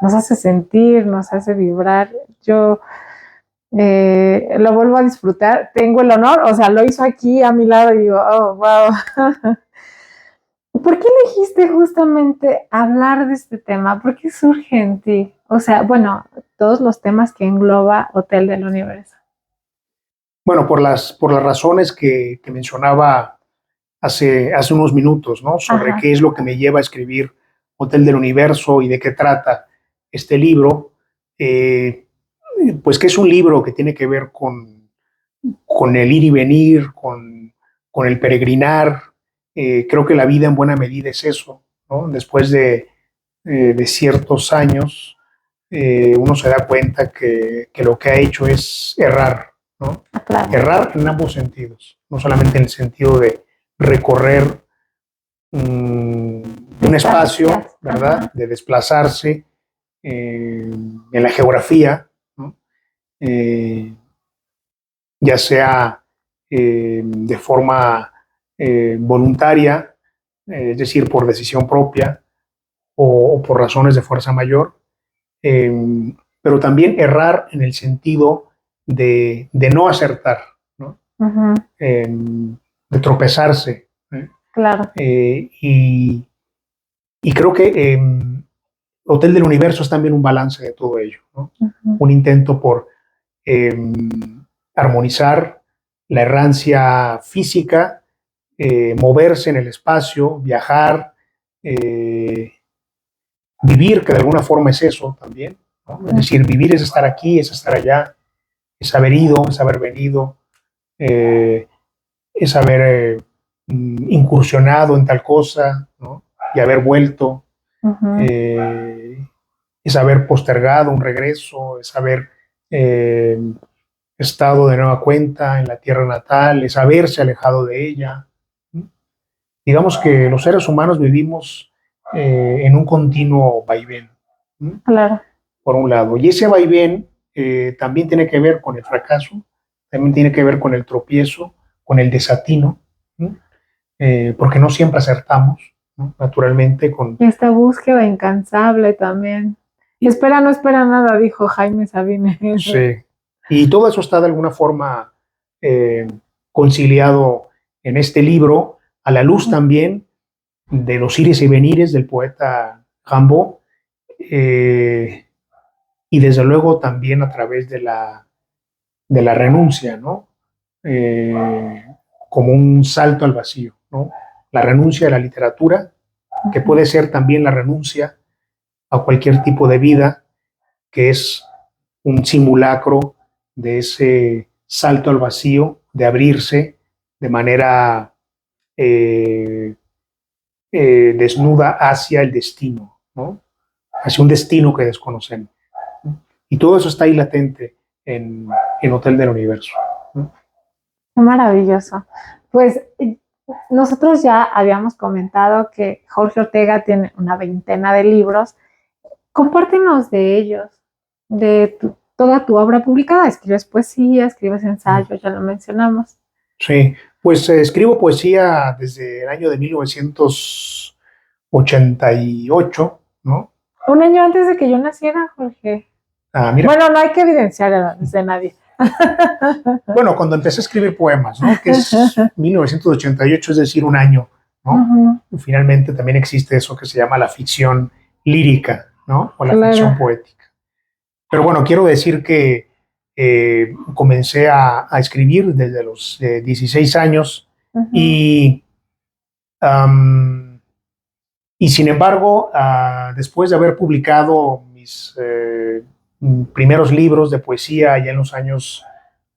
nos hace sentir, nos hace vibrar. Yo lo vuelvo a disfrutar. Tengo el honor, o sea, lo hizo aquí a mi lado y digo, oh, wow. ¿Por qué elegiste justamente hablar de este tema? ¿Por qué surge en ti? O sea, bueno, todos los temas que engloba Hotel del Universo. Bueno, por las razones que mencionaba hace unos minutos, ¿no? Sobre Ajá. qué es lo que me lleva a escribir Hotel del Universo y de qué trata este libro. Pues que es un libro que tiene que ver con el ir y venir, con el peregrinar. Creo que la vida en buena medida es eso, ¿no? Después de ciertos años, uno se da cuenta que lo que ha hecho es errar, ¿no? Claro. Errar en ambos sentidos, no solamente en el sentido de recorrer un espacio, ¿verdad? Ajá. De desplazarse en la geografía, ¿no? Ya sea de forma voluntaria, es decir, por decisión propia o por razones de fuerza mayor, pero también errar en el sentido de no acertar, ¿no? Uh-huh. De tropezarse. Claro. Y creo que Hotel del Universo es también un balance de todo ello, ¿no? Uh-huh. Un intento por armonizar la errancia física, moverse en el espacio, viajar, vivir, que de alguna forma es eso también, ¿no? Es decir, vivir es estar aquí, es estar allá, es haber ido, es haber venido, es haber incursionado en tal cosa, ¿no? Y haber vuelto, Uh-huh. es haber postergado un regreso, es haber estado de nueva cuenta en la tierra natal, es haberse alejado de ella. Digamos que los seres humanos vivimos en un continuo vaivén, ¿no? Claro. Por un lado. Y ese vaivén también tiene que ver con el fracaso, también tiene que ver con el tropiezo, con el desatino, ¿no? Porque no siempre acertamos, ¿no? Naturalmente. Y esta búsqueda incansable también. Espera, no espera nada, dijo Jaime Sabines. Sí. Y todo eso está de alguna forma conciliado en este libro, a la luz también de los ires y venires del poeta Rimbaud, y desde luego también a través de la renuncia, ¿no? Como un salto al vacío, ¿no? La renuncia a la literatura, que puede ser también la renuncia a cualquier tipo de vida, que es un simulacro de ese salto al vacío, de abrirse de manera desnuda hacia el destino, ¿no? Hacia un destino que desconocemos. Y todo eso está ahí latente en Hotel del Universo, ¿no? Qué maravilloso. Pues nosotros ya habíamos comentado que Jorge Ortega tiene una veintena de libros. Compártenos de ellos, de toda tu obra publicada. Escribes poesía, escribes ensayos, ya lo mencionamos. Sí, pues escribo poesía desde el año de 1988, ¿no? Un año antes de que yo naciera, Jorge. Mira. Bueno, no hay que evidenciar edades de nadie. Bueno, cuando empecé a escribir poemas, ¿no? Que es 1988, es decir, un año, ¿no? Uh-huh. Finalmente también existe eso que se llama la ficción lírica, ¿no? O la Claro. ficción poética. Pero bueno, quiero decir que comencé a escribir desde los 16 años. Uh-huh. Y sin embargo, después de haber publicado mis primeros libros de poesía allá en los años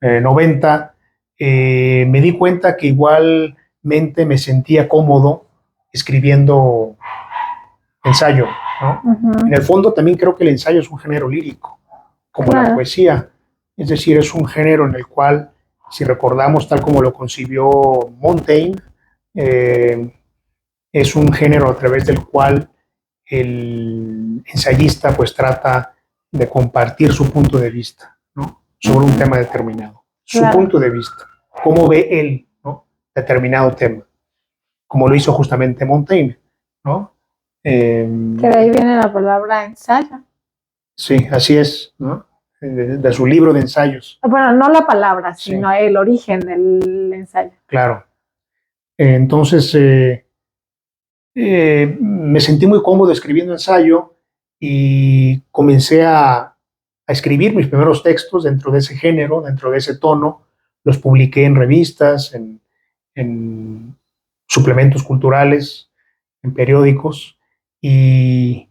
90, me di cuenta que igualmente me sentía cómodo escribiendo ensayo, ¿no? En el fondo también creo que el ensayo es un género lírico, como la poesía. Es decir, es un género en el cual, si recordamos tal como lo concibió Montaigne, es un género a través del cual el ensayista pues trata de compartir su punto de vista, ¿no? Sobre un tema determinado. Su punto de vista, cómo ve él, ¿no? Determinado tema, como lo hizo justamente Montaigne, ¿no? Que de ahí viene la palabra ensayo. Sí, así es, ¿no? De su libro de ensayos. Bueno, no la palabra, sino el origen del ensayo. Claro. Entonces, me sentí muy cómodo escribiendo ensayo y comencé a escribir mis primeros textos dentro de ese género, dentro de ese tono. Los publiqué en revistas, en suplementos culturales, en periódicos, y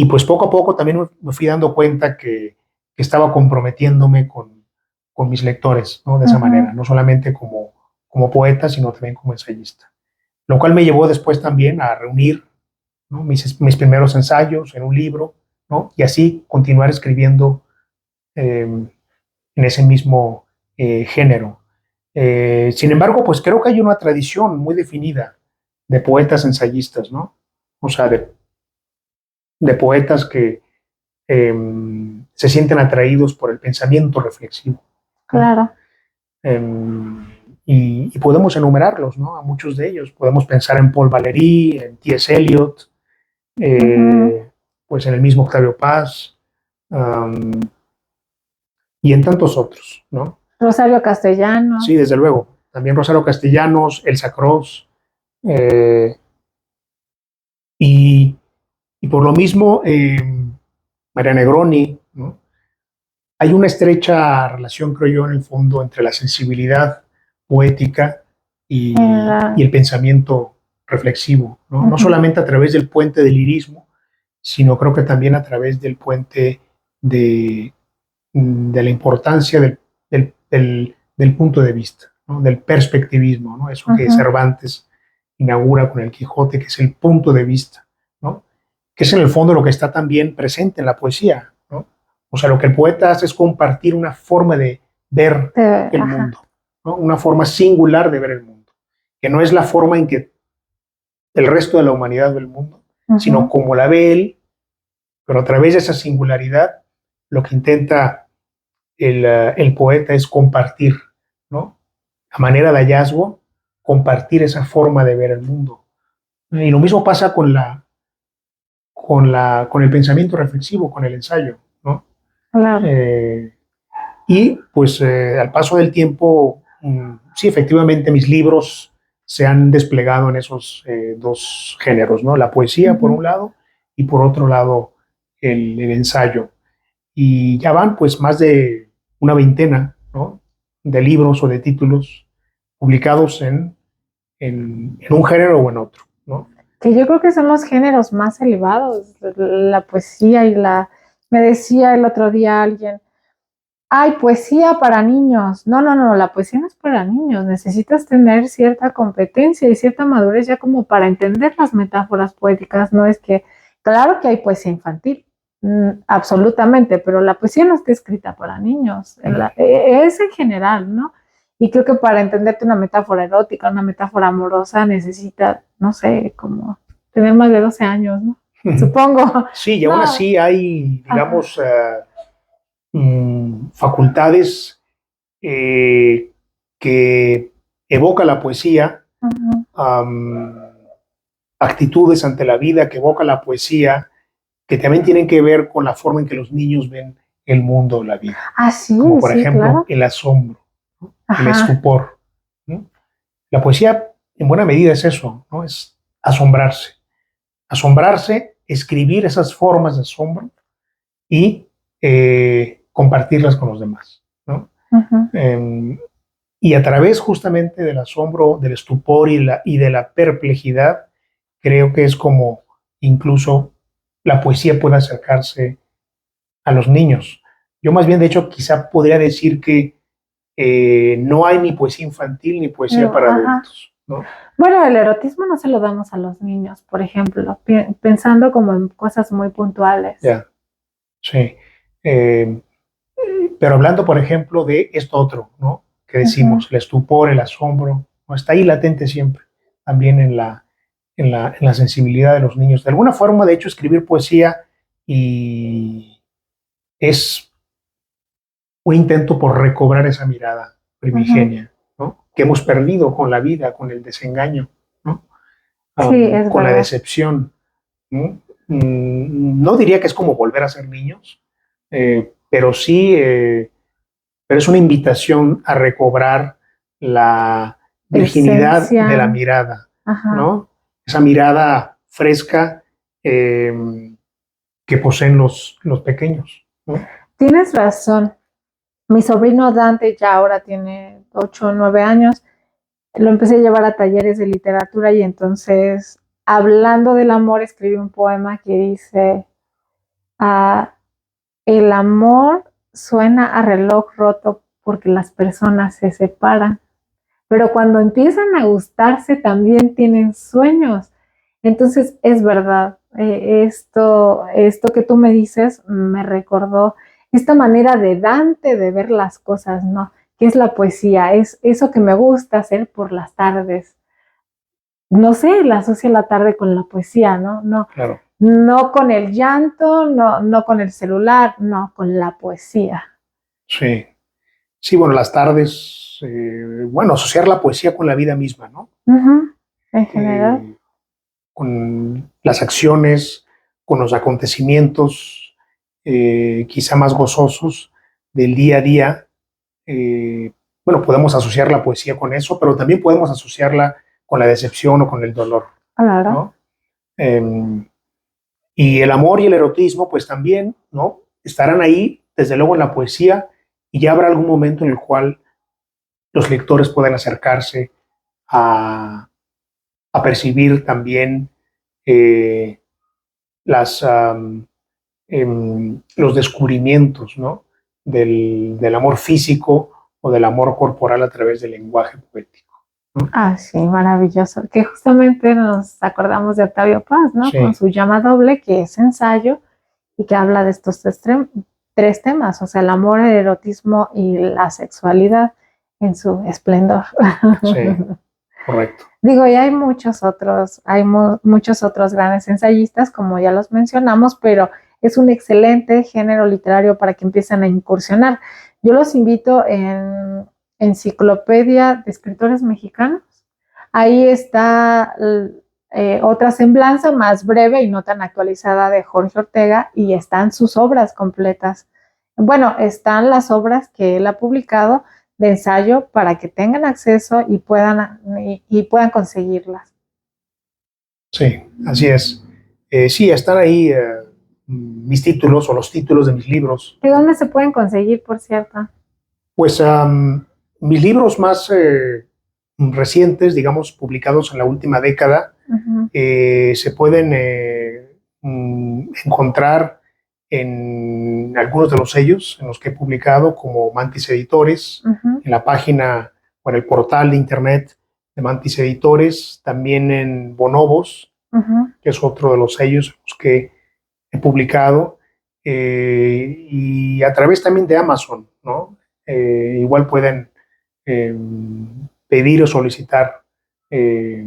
pues poco a poco también me fui dando cuenta que estaba comprometiéndome con mis lectores, ¿no? De esa manera, no solamente como poeta, sino también como ensayista. Lo cual me llevó después también a reunir, ¿no? mis primeros ensayos en un libro, ¿no? Y así continuar escribiendo en ese mismo género. Sin embargo, pues creo que hay una tradición muy definida de poetas ensayistas, ¿no? O sea, de poetas que se sienten atraídos por el pensamiento reflexivo. Claro. Y podemos enumerarlos, ¿no? A muchos de ellos. Podemos pensar en Paul Valéry, en T.S. Eliot, pues en el mismo Octavio Paz, y en tantos otros, ¿no? Rosario Castellanos. Sí, desde luego. También Rosario Castellanos, Elsa Cross, y por lo mismo María Negroni, ¿no? Hay una estrecha relación, creo yo, en el fondo entre la sensibilidad poética y el pensamiento reflexivo, ¿no? No solamente a través del puente del lirismo, sino creo que también a través del puente de la importancia del punto de vista, ¿no? Del perspectivismo, ¿no? Eso que Cervantes inaugura con el Quijote, que es el punto de vista, ¿no? Que es en el fondo lo que está también presente en la poesía, ¿no? O sea, lo que el poeta hace es compartir una forma de ver el mundo, ¿no? Una forma singular de ver el mundo, que no es la forma en que el resto de la humanidad ve el mundo, sino como la ve él, pero a través de esa singularidad, lo que intenta el poeta es compartir, ¿no? A manera de hallazgo, compartir esa forma de ver el mundo. Y lo mismo pasa con el pensamiento reflexivo, con el ensayo, ¿no? Claro. Y pues al paso del tiempo, sí, efectivamente mis libros se han desplegado en esos dos géneros, ¿no? La poesía por un lado y por otro lado el ensayo. Y ya van pues más de una veintena, ¿no? De libros o de títulos publicados en un género o en otro, ¿no? Que yo creo que son los géneros más elevados, la poesía y me decía el otro día alguien, hay poesía para niños. No, la poesía no es para niños, necesitas tener cierta competencia y cierta madurez ya como para entender las metáforas poéticas, no es que, claro que hay poesía infantil, absolutamente, pero la poesía no está escrita para niños, es en general, ¿no? Y creo que para entenderte una metáfora erótica, una metáfora amorosa, necesita, no sé, como tener más de 12 años, ¿no? Supongo. Sí, y aún así hay, digamos, facultades que evoca la poesía, actitudes ante la vida que evoca la poesía, que también tienen que ver con la forma en que los niños ven el mundo o la vida. Sí, como por ejemplo, claro. el asombro, ¿no? El estupor, ¿no? La poesía en buena medida es eso, ¿no? Es asombrarse. Asombrarse, escribir esas formas de asombro y compartirlas con los demás, ¿no? Y a través justamente del asombro, del estupor y de la perplejidad, creo que es como incluso la poesía puede acercarse a los niños. Yo más bien, de hecho, quizá podría decir que no hay ni poesía infantil ni poesía No, para ajá. adultos, ¿no? Bueno, el erotismo no se lo damos a los niños, por ejemplo, pensando como en cosas muy puntuales. Ya, sí. Eh, pero hablando, por ejemplo, de esto otro, ¿no? Que decimos, el estupor, el asombro, ¿no? Está ahí latente siempre, también en la sensibilidad de los niños. De alguna forma, de hecho, escribir poesía y es un intento por recobrar esa mirada Ujú. primigenia, ¿no? Que hemos perdido con la vida, con el desengaño, ¿no? Sí, es Con la verdad. decepción, ¿no? No diría que es como volver a ser niños, pero sí, pero es una invitación a recobrar la virginidad de la Esencia. mirada, Ajá. ¿no? Esa mirada fresca que poseen los pequeños, ¿no? Tienes razón. Mi sobrino Dante ya ahora tiene 8 o 9 años. Lo empecé a llevar a talleres de literatura y entonces, hablando del amor, escribí un poema que dice, ah, el amor suena a reloj roto porque las personas se separan, pero cuando empiezan a gustarse también tienen sueños. Entonces, es verdad, esto que tú me dices me recordó esta manera de Dante de ver las cosas, ¿no? ¿Qué es la poesía? Es eso que me gusta hacer por las tardes. No sé, la asocia la tarde con la poesía, ¿no? No, Claro. no con el llanto, no con el celular, no, con la poesía. Sí. Sí, bueno, las tardes, bueno, asociar la poesía con la vida misma, ¿no? Ujú. En general. Eh, con las acciones, con los acontecimientos quizá más gozosos del día a día. Eh, bueno, podemos asociar la poesía con eso, pero también podemos asociarla con la decepción o con el dolor, Claro. ¿no? Eh, y el amor y el erotismo, pues también, ¿no? Estarán ahí, desde luego, en la poesía, y ya habrá algún momento en el cual los lectores puedan acercarse a, a percibir también eh, las, los descubrimientos, ¿no? Del amor físico o del amor corporal a través del lenguaje poético, ¿no? Ah, sí, maravilloso. Que justamente nos acordamos de Octavio Paz, ¿no? Con Sí, su llama doble, que es ensayo y que habla de estos tres temas, o sea, el amor, el erotismo y la sexualidad en su esplendor. sí, correcto. Digo, y hay muchos otros grandes ensayistas, como ya los mencionamos, pero es un excelente género literario para que empiecen a incursionar. Yo los invito en Enciclopedia de Escritores Mexicanos. Ahí está otra semblanza más breve y no tan actualizada de Jorge Ortega y están sus obras completas. Bueno, están las obras que él ha publicado de ensayo para que tengan acceso y puedan conseguirlas. Sí, así es. Sí, están ahí mis títulos o los títulos de mis libros. ¿De dónde se pueden conseguir, por cierto? Pues mis libros más recientes, digamos, publicados en la última década, Uh-huh. se pueden encontrar en algunos de los sellos en los que he publicado, como Mantis Editores, Uh-huh. en la página o en el portal de internet de Mantis Editores, también en Bonobos, Uh-huh. que es otro de los sellos en los que he publicado, y a través también de Amazon, ¿no? Igual pueden eh, pedir o solicitar eh,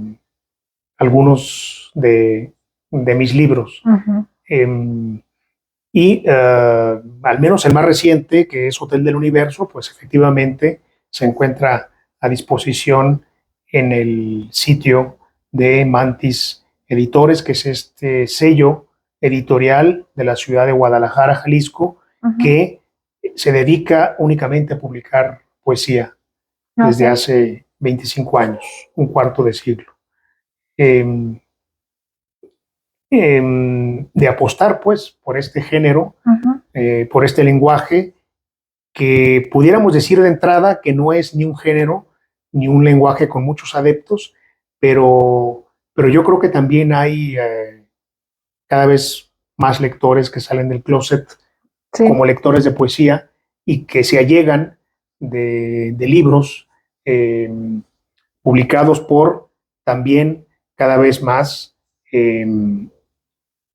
algunos de mis libros. Uh-huh. Eh, y al menos el más reciente, que es Hotel del Universo, pues efectivamente se encuentra a disposición en el sitio de Mantis Editores, que es este sello editorial de la ciudad de Guadalajara, Jalisco, Uh-huh. que se dedica únicamente a publicar poesía desde Okay. hace 25 años, un cuarto de siglo. Eh, de apostar, pues, por este género, Uh-huh. por este lenguaje, que pudiéramos decir de entrada que no es ni un género, ni un lenguaje con muchos adeptos, pero yo creo que también hay cada vez más lectores que salen del closet Sí. como lectores de poesía y que se allegan de libros publicados por también cada vez más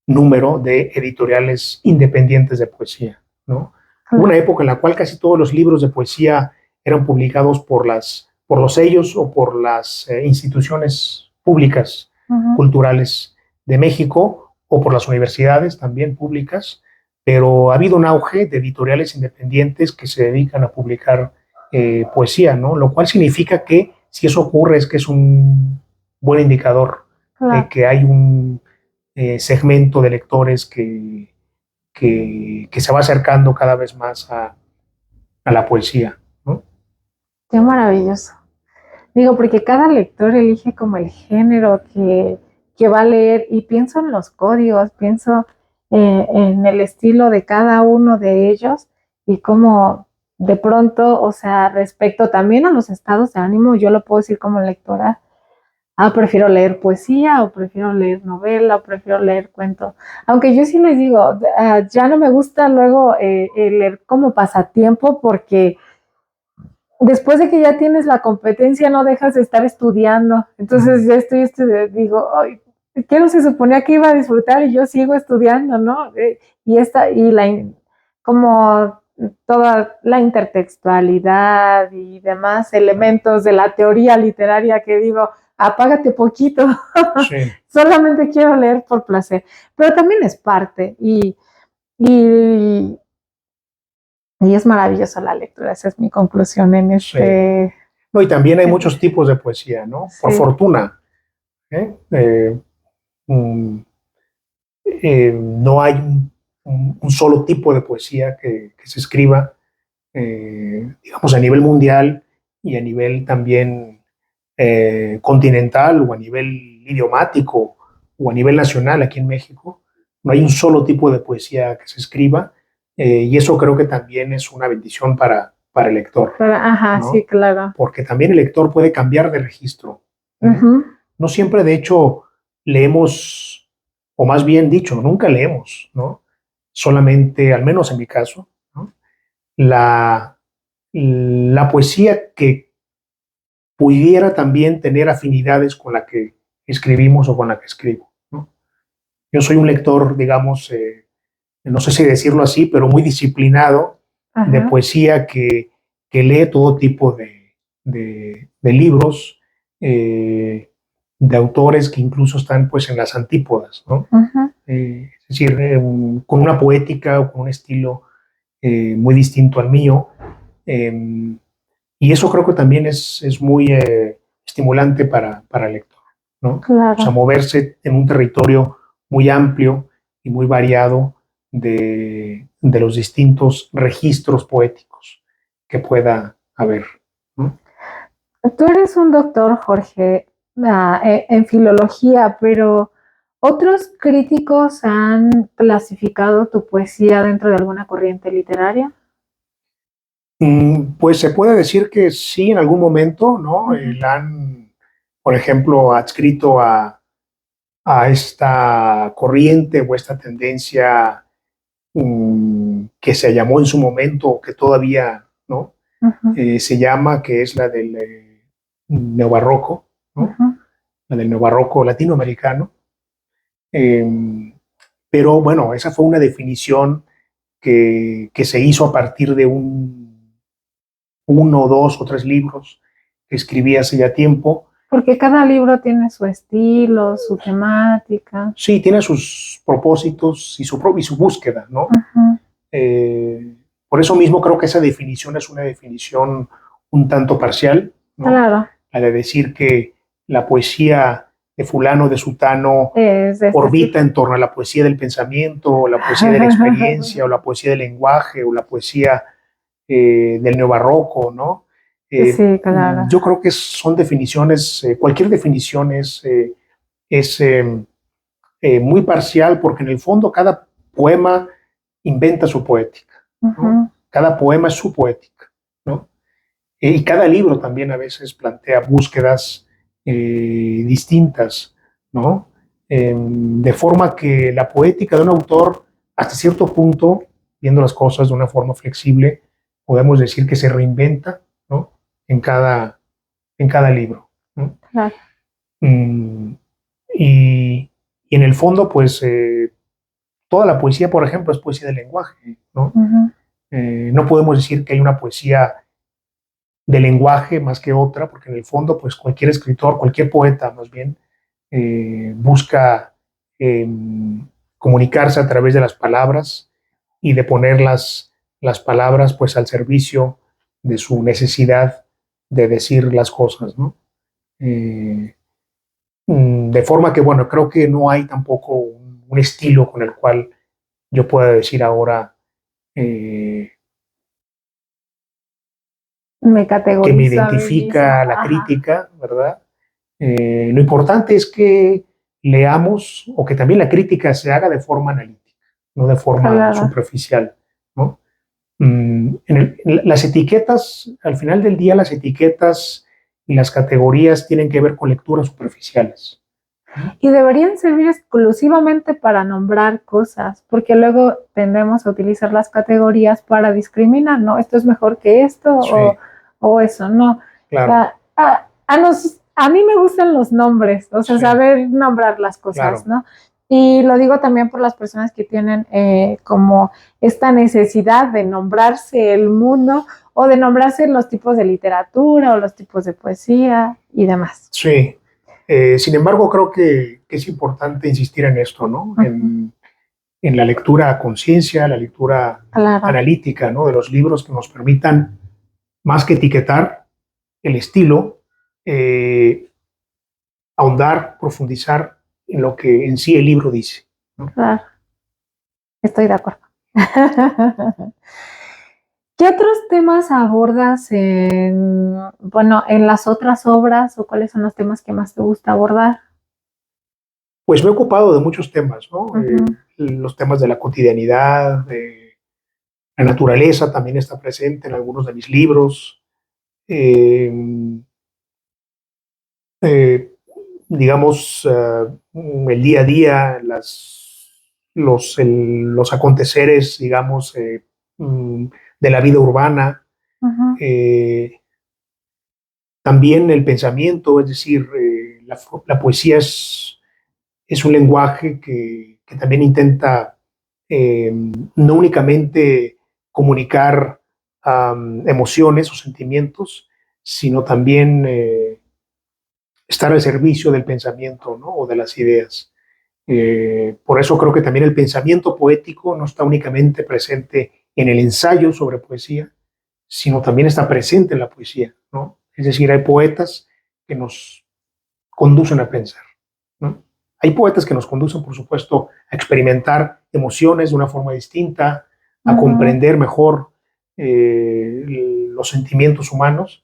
número de editoriales independientes de poesía, ¿no? Hubo una época en la cual casi todos los libros de poesía eran publicados por los sellos o por las instituciones públicas culturales de México o por las universidades también públicas, pero ha habido un auge de editoriales independientes que se dedican a publicar poesía, ¿no? Lo cual significa que si eso ocurre es que es un buen indicador de que hay un segmento de lectores que se va acercando cada vez más a la poesía, ¿no? Qué maravilloso. Digo, porque cada lector elige como el género que va a leer y pienso en los códigos, pienso en el estilo de cada uno de ellos y cómo de pronto, o sea, respecto también a los estados de ánimo, yo lo puedo decir como lectora, prefiero leer poesía o prefiero leer novela o prefiero leer cuento. Aunque yo sí les digo, ya no me gusta luego leer como pasatiempo porque después de que ya tienes la competencia no dejas de estar estudiando. Entonces ya digo, ay, ¿qué no se suponía que iba a disfrutar y yo sigo estudiando, ¿no? Como toda la intertextualidad y demás elementos de la teoría literaria que digo, apágate poquito, Sí. solamente quiero leer por placer, pero también es parte y es maravillosa la lectura, esa es mi conclusión en este... Sí. No, y también hay muchos tipos de poesía, ¿no? Sí. Por fortuna. No hay un solo tipo de poesía que se escriba, digamos, a nivel mundial y a nivel también continental o a nivel idiomático o a nivel nacional aquí en México. No hay un solo tipo de poesía que se escriba y eso creo que también es una bendición para el lector. Ajá, ¿no? Sí, claro. Porque también el lector puede cambiar de registro. No siempre, de hecho, leemos, o más bien dicho, nunca leemos, ¿no? Solamente, al menos en mi caso, ¿no? La poesía que pudiera también tener afinidades con la que escribimos o con la que escribo, ¿no? Yo soy un lector, digamos, no sé si decirlo así, pero muy disciplinado. Ajá. De poesía que lee todo tipo de libros, de autores que incluso están pues en las antípodas, ¿no? Es decir, con una poética o con un estilo muy distinto al mío. Y eso creo que también es muy estimulante para el lector, ¿no? Claro. O sea, moverse en un territorio muy amplio y muy variado de los distintos registros poéticos que pueda haber, ¿no? Tú eres un doctor, Jorge, en filología, pero ¿otros críticos han clasificado tu poesía dentro de alguna corriente literaria? Pues se puede decir que sí, en algún momento, ¿no? La han, por ejemplo, adscrito a esta corriente o esta tendencia que se llamó en su momento, que todavía, ¿no? Se llama, que es la del neobarroco, ¿no? La del neobarroco latinoamericano. Pero bueno, esa fue una definición que se hizo a partir de uno, dos o tres libros que escribí hace ya tiempo. Porque cada libro tiene su estilo, su temática. Sí, tiene sus propósitos y su búsqueda, ¿no? Por eso mismo creo que esa definición es una definición un tanto parcial, ¿no? Claro. La de decir que la poesía de fulano, de sutano, orbita en torno a la poesía del pensamiento, o la poesía de la experiencia, o la poesía del lenguaje, o la poesía del neobarroco, ¿no? Sí, claro. Yo creo que son definiciones, cualquier definición es muy parcial, porque en el fondo cada poema inventa su poética, ¿no? Cada poema es su poética, ¿no? Y cada libro también a veces plantea búsquedas distintas, ¿no? De forma que la poética de un autor, hasta cierto punto, viendo las cosas de una forma flexible, podemos decir que se reinventa, ¿no? en cada libro, ¿no? Claro. Y en el fondo, pues, toda la poesía, por ejemplo, es poesía del lenguaje, ¿no? Uh-huh. No podemos decir que hay una poesía de lenguaje más que otra, porque en el fondo, pues, cualquier escritor, cualquier poeta, más bien, busca comunicarse a través de las palabras y de poner las palabras, pues, al servicio de su necesidad de decir las cosas, ¿no? De forma que, bueno, creo que no hay tampoco un estilo con el cual yo pueda decir ahora Me que me categorizo a mí identifica misma. la Ajá. crítica, ¿verdad? Lo importante es que leamos o que también la crítica se haga de forma analítica, no de forma Claro. superficial, ¿no? Las etiquetas, al final del día, las etiquetas y las categorías tienen que ver con lecturas superficiales. Y deberían servir exclusivamente para nombrar cosas, porque luego tendemos a utilizar las categorías para discriminar, ¿no? Esto es mejor que esto Sí, o eso, ¿no? claro, A mí me gustan los nombres, o sea, sí, saber nombrar las cosas, claro. ¿no? Y lo digo también por las personas que tienen como esta necesidad de nombrarse el mundo o de nombrarse los tipos de literatura o los tipos de poesía y demás. Sí. Sin embargo, creo que es importante insistir en esto, ¿no? Uh-huh. En la lectura a conciencia, la lectura Claro. analítica, ¿no? De los libros que nos permitan, más que etiquetar el estilo, ahondar, profundizar en lo que en sí el libro dice, ¿no? Claro. Estoy de acuerdo. ¿Qué otros temas abordas en las otras obras o cuáles son los temas que más te gusta abordar? Pues me he ocupado de muchos temas, ¿no? Uh-huh. Los temas de la cotidianidad, de la naturaleza también está presente en algunos de mis libros. Eh, eh, digamos, el día a día, los aconteceres, digamos, de la vida urbana. Uh-huh. Eh, También el pensamiento, es decir, la poesía es un lenguaje que también intenta no únicamente comunicar emociones o sentimientos, sino también estar al servicio del pensamiento, ¿no? O de las ideas. Por eso creo que también el pensamiento poético no está únicamente presente en el ensayo sobre poesía, sino también está presente en la poesía, ¿no? Es decir, hay poetas que nos conducen a pensar, ¿no? Hay poetas que nos conducen, por supuesto, a experimentar emociones de una forma distinta, a Uh-huh. comprender mejor los sentimientos humanos,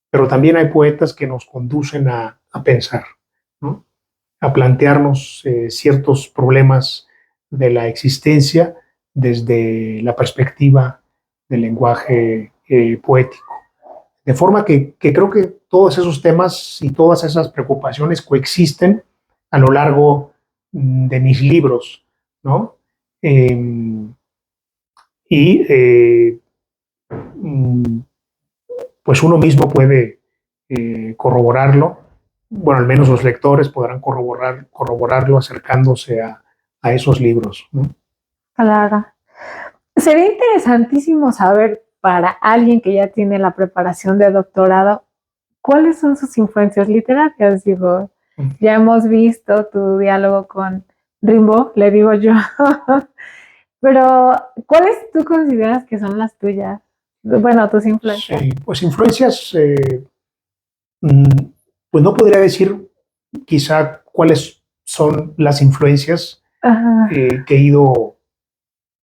pero también hay poetas que nos conducen a pensar, ¿no? A plantearnos ciertos problemas de la existencia desde la perspectiva del lenguaje poético. De forma que creo que todos esos temas y todas esas preocupaciones coexisten a lo largo de mis libros, ¿no? Eh, y mm, pues uno mismo puede corroborarlo. Bueno, al menos los lectores podrán corroborarlo acercándose a esos libros, ¿no? Claro. Sería interesantísimo saber para alguien que ya tiene la preparación de doctorado, ¿cuáles son sus influencias literarias? Digo, ya hemos visto tu diálogo con Rimbaud, le digo yo, pero ¿cuáles tú consideras que son las tuyas? Bueno, tus influencias. Sí, pues influencias, mm, pues no podría decir quizá cuáles son las influencias Ajá. que he ido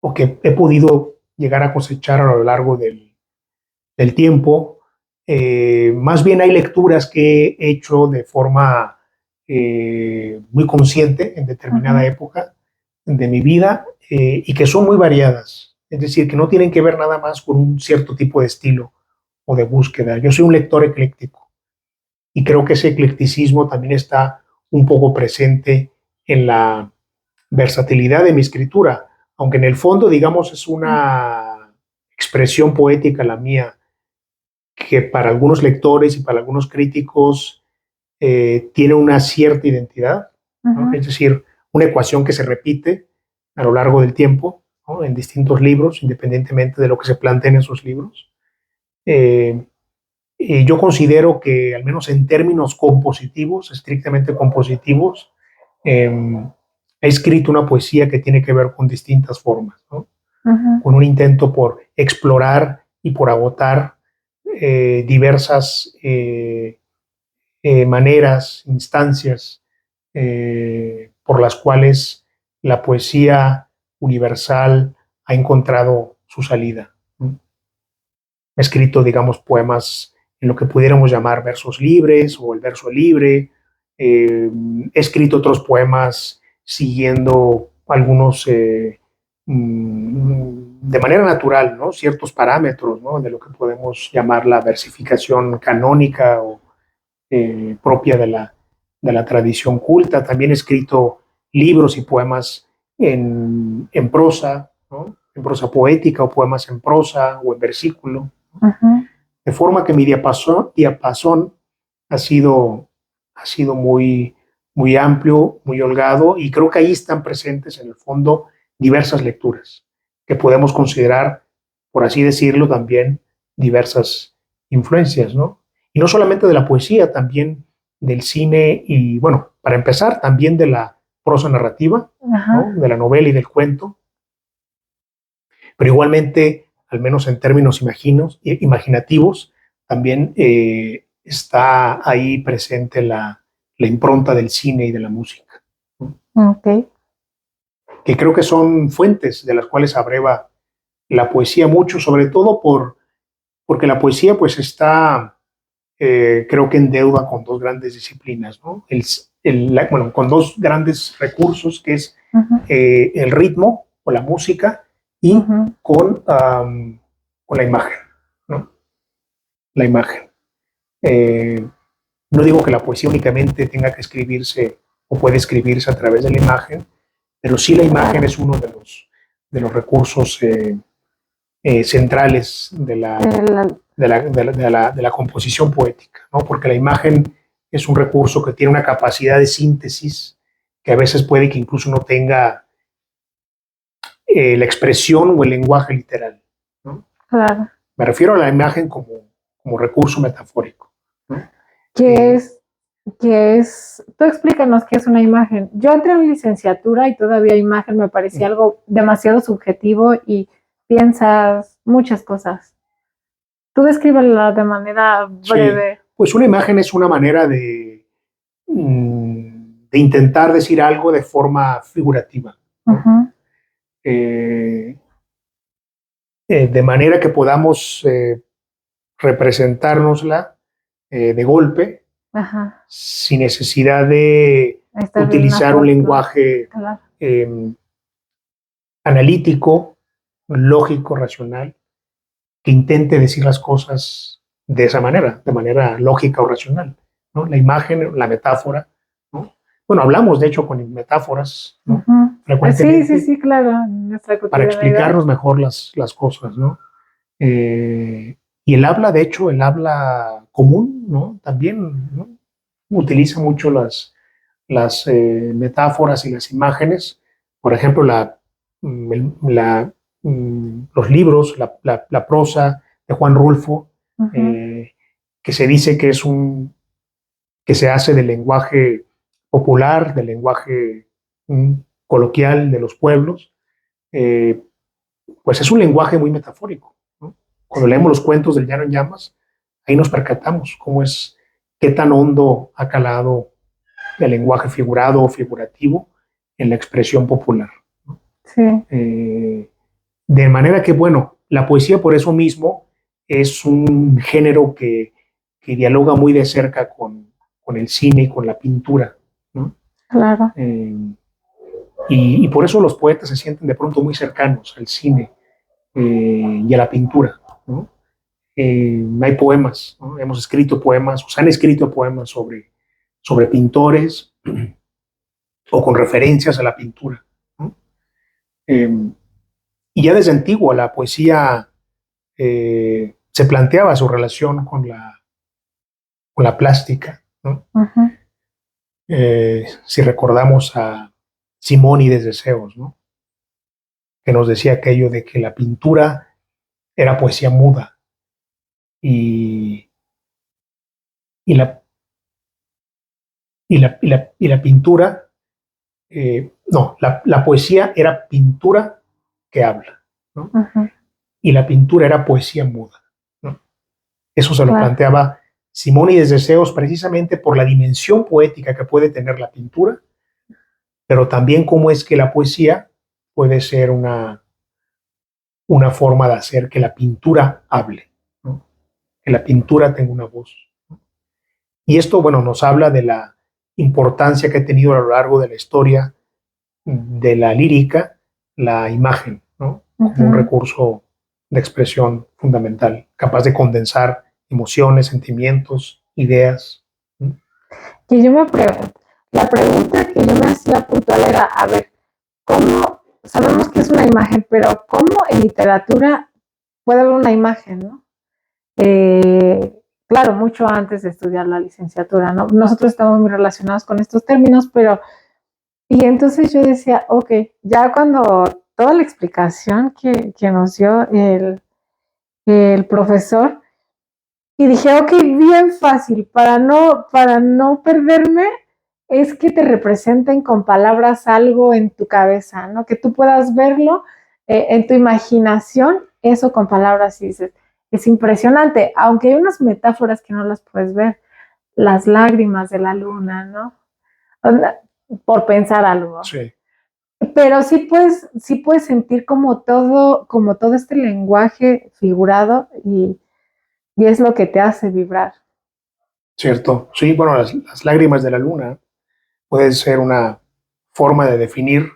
o que he podido llegar a cosechar a lo largo del tiempo. Más bien hay lecturas que he hecho de forma muy consciente en determinada Ajá. época de mi vida y que son muy variadas. Es decir, que no tienen que ver nada más con un cierto tipo de estilo o de búsqueda. Yo soy un lector ecléctico y creo que ese eclecticismo también está un poco presente en la versatilidad de mi escritura, aunque en el fondo, digamos, es una expresión poética la mía, que para algunos lectores y para algunos críticos tiene una cierta identidad, ¿no? Es decir, una ecuación que se repite a lo largo del tiempo, ¿no? En distintos libros, independientemente de lo que se plantea en esos libros. Y yo considero que, al menos en términos compositivos, estrictamente compositivos, he escrito una poesía que tiene que ver con distintas formas, ¿no? Con un intento por explorar y por agotar diversas maneras, instancias por las cuales la poesía universal ha encontrado su salida, ¿no? He escrito, digamos, poemas en lo que pudiéramos llamar versos libres o el verso libre. He escrito otros poemas siguiendo algunos, de manera natural, ¿no? Ciertos parámetros, ¿no? De lo que podemos llamar la versificación canónica o propia de la tradición culta. También he escrito libros y poemas en prosa, ¿no? En prosa poética, o poemas en prosa o en versículo. De forma que mi diapasón ha sido muy, muy amplio, muy holgado, y creo que ahí están presentes en el fondo diversas lecturas que podemos considerar, por así decirlo, también diversas influencias, ¿no? Y no solamente de la poesía, también del cine y, bueno, para empezar, también de la prosa narrativa, ¿no? De la novela y del cuento, pero igualmente, al menos en términos imaginativos, también está ahí presente la impronta del cine y de la música, ¿no? Okay. Que creo que son fuentes de las cuales abreva la poesía mucho, sobre todo porque la poesía pues está, creo que en deuda con dos grandes disciplinas, ¿no? Bueno, con dos grandes recursos, que es el ritmo o la música, y con la imagen, ¿no? La imagen. No digo que la poesía únicamente tenga que escribirse o puede escribirse a través de la imagen, pero sí la imagen es uno de los recursos centrales de la composición poética, ¿no? Porque la imagen es un recurso que tiene una capacidad de síntesis que a veces puede que incluso no tenga la expresión o el lenguaje literal, ¿no? Claro. Me refiero a la imagen como recurso metafórico, ¿no? ¿Qué es? Tú explícanos qué es una imagen. Yo entré en licenciatura y todavía imagen me parecía algo demasiado subjetivo y piensas muchas cosas. Tú descríbela de manera breve. Sí, pues una imagen es una manera de intentar decir algo de forma figurativa, ¿no? De manera que podamos representárnosla de golpe, sin necesidad de utilizar un lenguaje analítico, lógico, racional, que intente decir las cosas de esa manera, de manera lógica o racional, ¿no? La imagen, la metáfora, ¿no? Bueno, hablamos de hecho con metáforas, ¿no? Frecuentemente. Sí, claro. Para explicarnos mejor las cosas, ¿no? Y el habla, de hecho, el habla común, ¿no? También, ¿no? Utiliza mucho las metáforas y las imágenes. Por ejemplo, los libros, la prosa de Juan Rulfo, que se dice que que se hace del lenguaje popular, del lenguaje coloquial de los pueblos, pues es un lenguaje muy metafórico, ¿no? Cuando leemos los cuentos del Llano en Llamas, ahí nos percatamos qué tan hondo ha calado el lenguaje figurado o figurativo en la expresión popular, ¿no? Sí. De manera que, bueno, la poesía por eso mismo es un género que dialoga muy de cerca con el cine y con la pintura, ¿no? Claro. Y por eso los poetas se sienten de pronto muy cercanos al cine y a la pintura, ¿no? Hay poemas, ¿no? Hemos escrito poemas, o se han escrito poemas sobre pintores o con referencias a la pintura, ¿no? Y ya desde antiguo la poesía se planteaba su relación con la plástica, ¿no? Ujú. Si recordamos a Simónides de Zeus, ¿no? Que nos decía aquello de que la pintura era poesía muda y, y, la, y la pintura, no, la poesía era pintura que habla, ¿no? Ujú. Y la pintura era poesía muda, ¿no? Eso se lo Claro. planteaba Simónides de Zeus precisamente por la dimensión poética que puede tener la pintura, pero también cómo es que la poesía puede ser una forma de hacer que la pintura hable, ¿no? Que la pintura tenga una voz. Y esto, bueno, nos habla de la importancia que ha tenido a lo largo de la historia de la lírica, la imagen, ¿no? Como un Ujú. recurso de expresión fundamental, capaz de condensar emociones, sentimientos, ideas. ¿No? Que yo me pregunto, la pregunta que yo me hacía puntual era, a ver, ¿cómo sabemos que es una imagen, pero cómo en literatura puede haber una imagen, ¿no? Claro, mucho antes de estudiar la licenciatura, ¿no? Nosotros estamos muy relacionados con estos términos, pero, y entonces yo decía, ok, ya cuando toda la explicación que nos dio el profesor, y dije, ok, bien fácil, para no perderme, es que te representen con palabras algo en tu cabeza, ¿no? Que tú puedas verlo en tu imaginación, eso con palabras y dices, es impresionante, aunque hay unas metáforas que no las puedes ver, las lágrimas de la luna, ¿no? Por pensar algo. Sí, Pero sí puedes sentir como todo este lenguaje figurado y es lo que te hace vibrar. cierto. Sí, bueno, las lágrimas de la luna pueden ser una forma de definir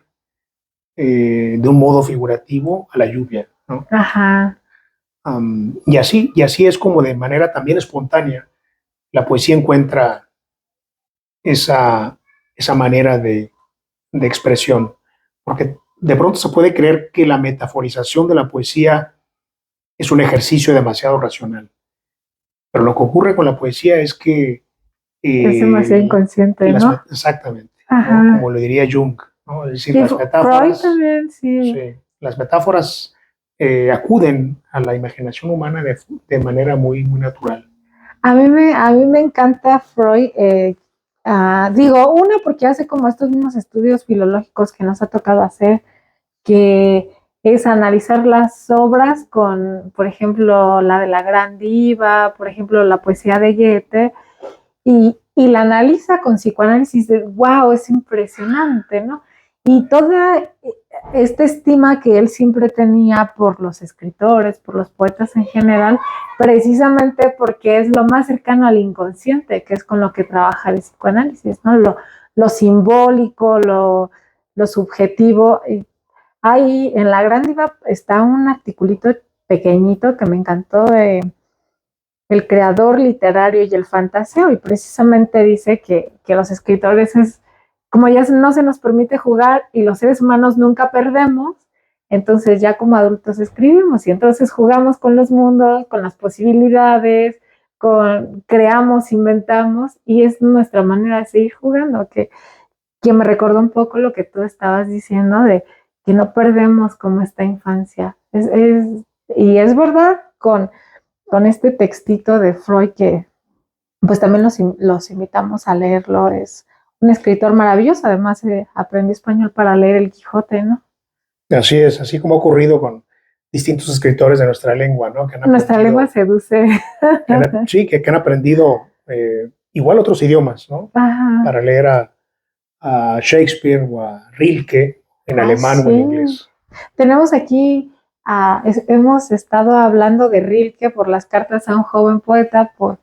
de un modo figurativo a la lluvia, ¿no? Ajá. Y así es como de manera también espontánea la poesía encuentra esa, esa manera de expresión, porque de pronto se puede creer que la metaforización de la poesía es un ejercicio demasiado racional, pero lo que ocurre con la poesía es que Es demasiado inconsciente, ¿no? exactamente, ¿no? Como Ajá. lo diría Jung, ¿no? Es decir, Y Freud también, sí. sí, las metáforas acuden a la imaginación humana de manera muy, muy natural. A mí me encanta Freud. Digo, una, porque hace como estos mismos estudios filológicos que nos ha tocado hacer, que es analizar las obras con, por ejemplo, la de la Gran Diva, por ejemplo, la poesía de Goethe, y la analiza con psicoanálisis de, wow, es impresionante, ¿no? Y toda esta estima que él siempre tenía por los escritores, por los poetas en general, precisamente porque es lo más cercano al inconsciente, que es con lo que trabaja el psicoanálisis, ¿no? Lo simbólico, lo subjetivo. Y ahí en La Gran Diva está un articulito pequeñito que me encantó de el creador literario y el fantaseo, y precisamente dice que los escritores es, como ya no se nos permite jugar y los seres humanos nunca perdemos, entonces ya como adultos escribimos y entonces jugamos con los mundos, con las posibilidades, creamos, inventamos y es nuestra manera de seguir jugando, que me recordó un poco lo que tú estabas diciendo de que no perdemos como esta infancia. Y es verdad, con este textito de Freud que pues también los invitamos a leerlo. Es un escritor maravilloso, además aprendió español para leer el Quijote, ¿no? Así es, así como ha ocurrido con distintos escritores de nuestra lengua, ¿no? Que han Nuestra lengua aprendido, seduce. sí, que han aprendido igual otros idiomas, ¿no? Ajá. Para leer a Shakespeare o a Rilke en Ah, alemán o en sí. inglés. Tenemos aquí, hemos estado hablando de Rilke por las cartas a un joven poeta, por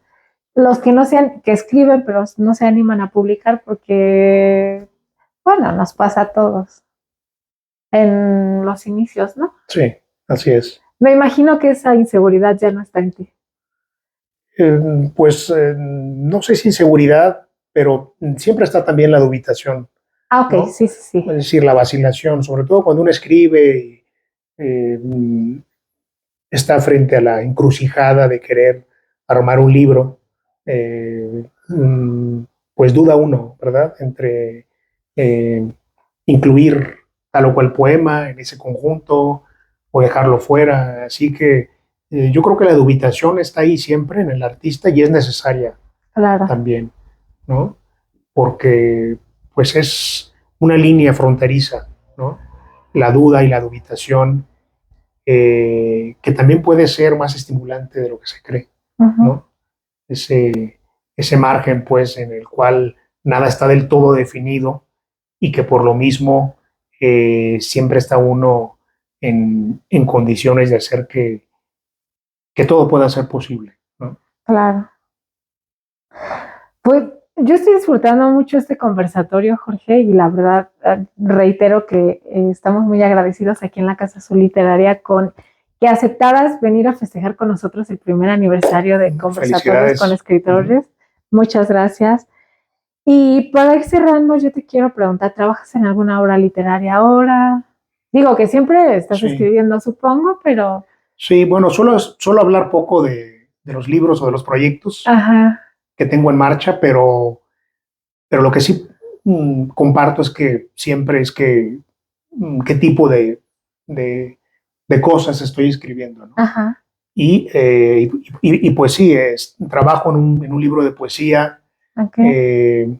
los que no sean, que escriben, pero no se animan a publicar porque, bueno, nos pasa a todos en los inicios, ¿no? Sí, así es. Me imagino que esa inseguridad ya no está en ti. Pues no sé si inseguridad, pero siempre está también la dubitación, Ah, ok, ¿no? sí, sí, sí. Es decir, la vacilación, sobre todo cuando uno escribe está frente a la encrucijada de querer armar un libro, pues duda uno, ¿verdad? Entre incluir tal o cual poema en ese conjunto o dejarlo fuera. Así que yo creo que la dubitación está ahí siempre en el artista y es necesaria Claro. también, ¿no? Porque pues es una línea fronteriza, ¿no? La duda y la dubitación, que también puede ser más estimulante de lo que se cree, Ujú. ¿no? Ese margen, pues, en el cual nada está del todo definido y que por lo mismo siempre está uno en condiciones de hacer que todo pueda ser posible, ¿no? Claro. Pues yo estoy disfrutando mucho este conversatorio, Jorge, y la verdad reitero que estamos muy agradecidos aquí en la Casa Azul Literaria con que aceptaras venir a festejar con nosotros el primer aniversario de Conversatorios con Felicidades. Uh-huh. Escritores. Muchas gracias. Y para ir cerrando, yo te quiero preguntar, ¿trabajas en alguna obra literaria ahora? Digo que siempre estás Sí, escribiendo, supongo, pero... sí, bueno, suelo hablar poco de los libros o de los proyectos Ajá, que tengo en marcha, pero lo que sí comparto es que siempre es que qué tipo de, de cosas estoy escribiendo, ¿no? ajá, Y pues sí, trabajo en un libro de poesía, ok. eh,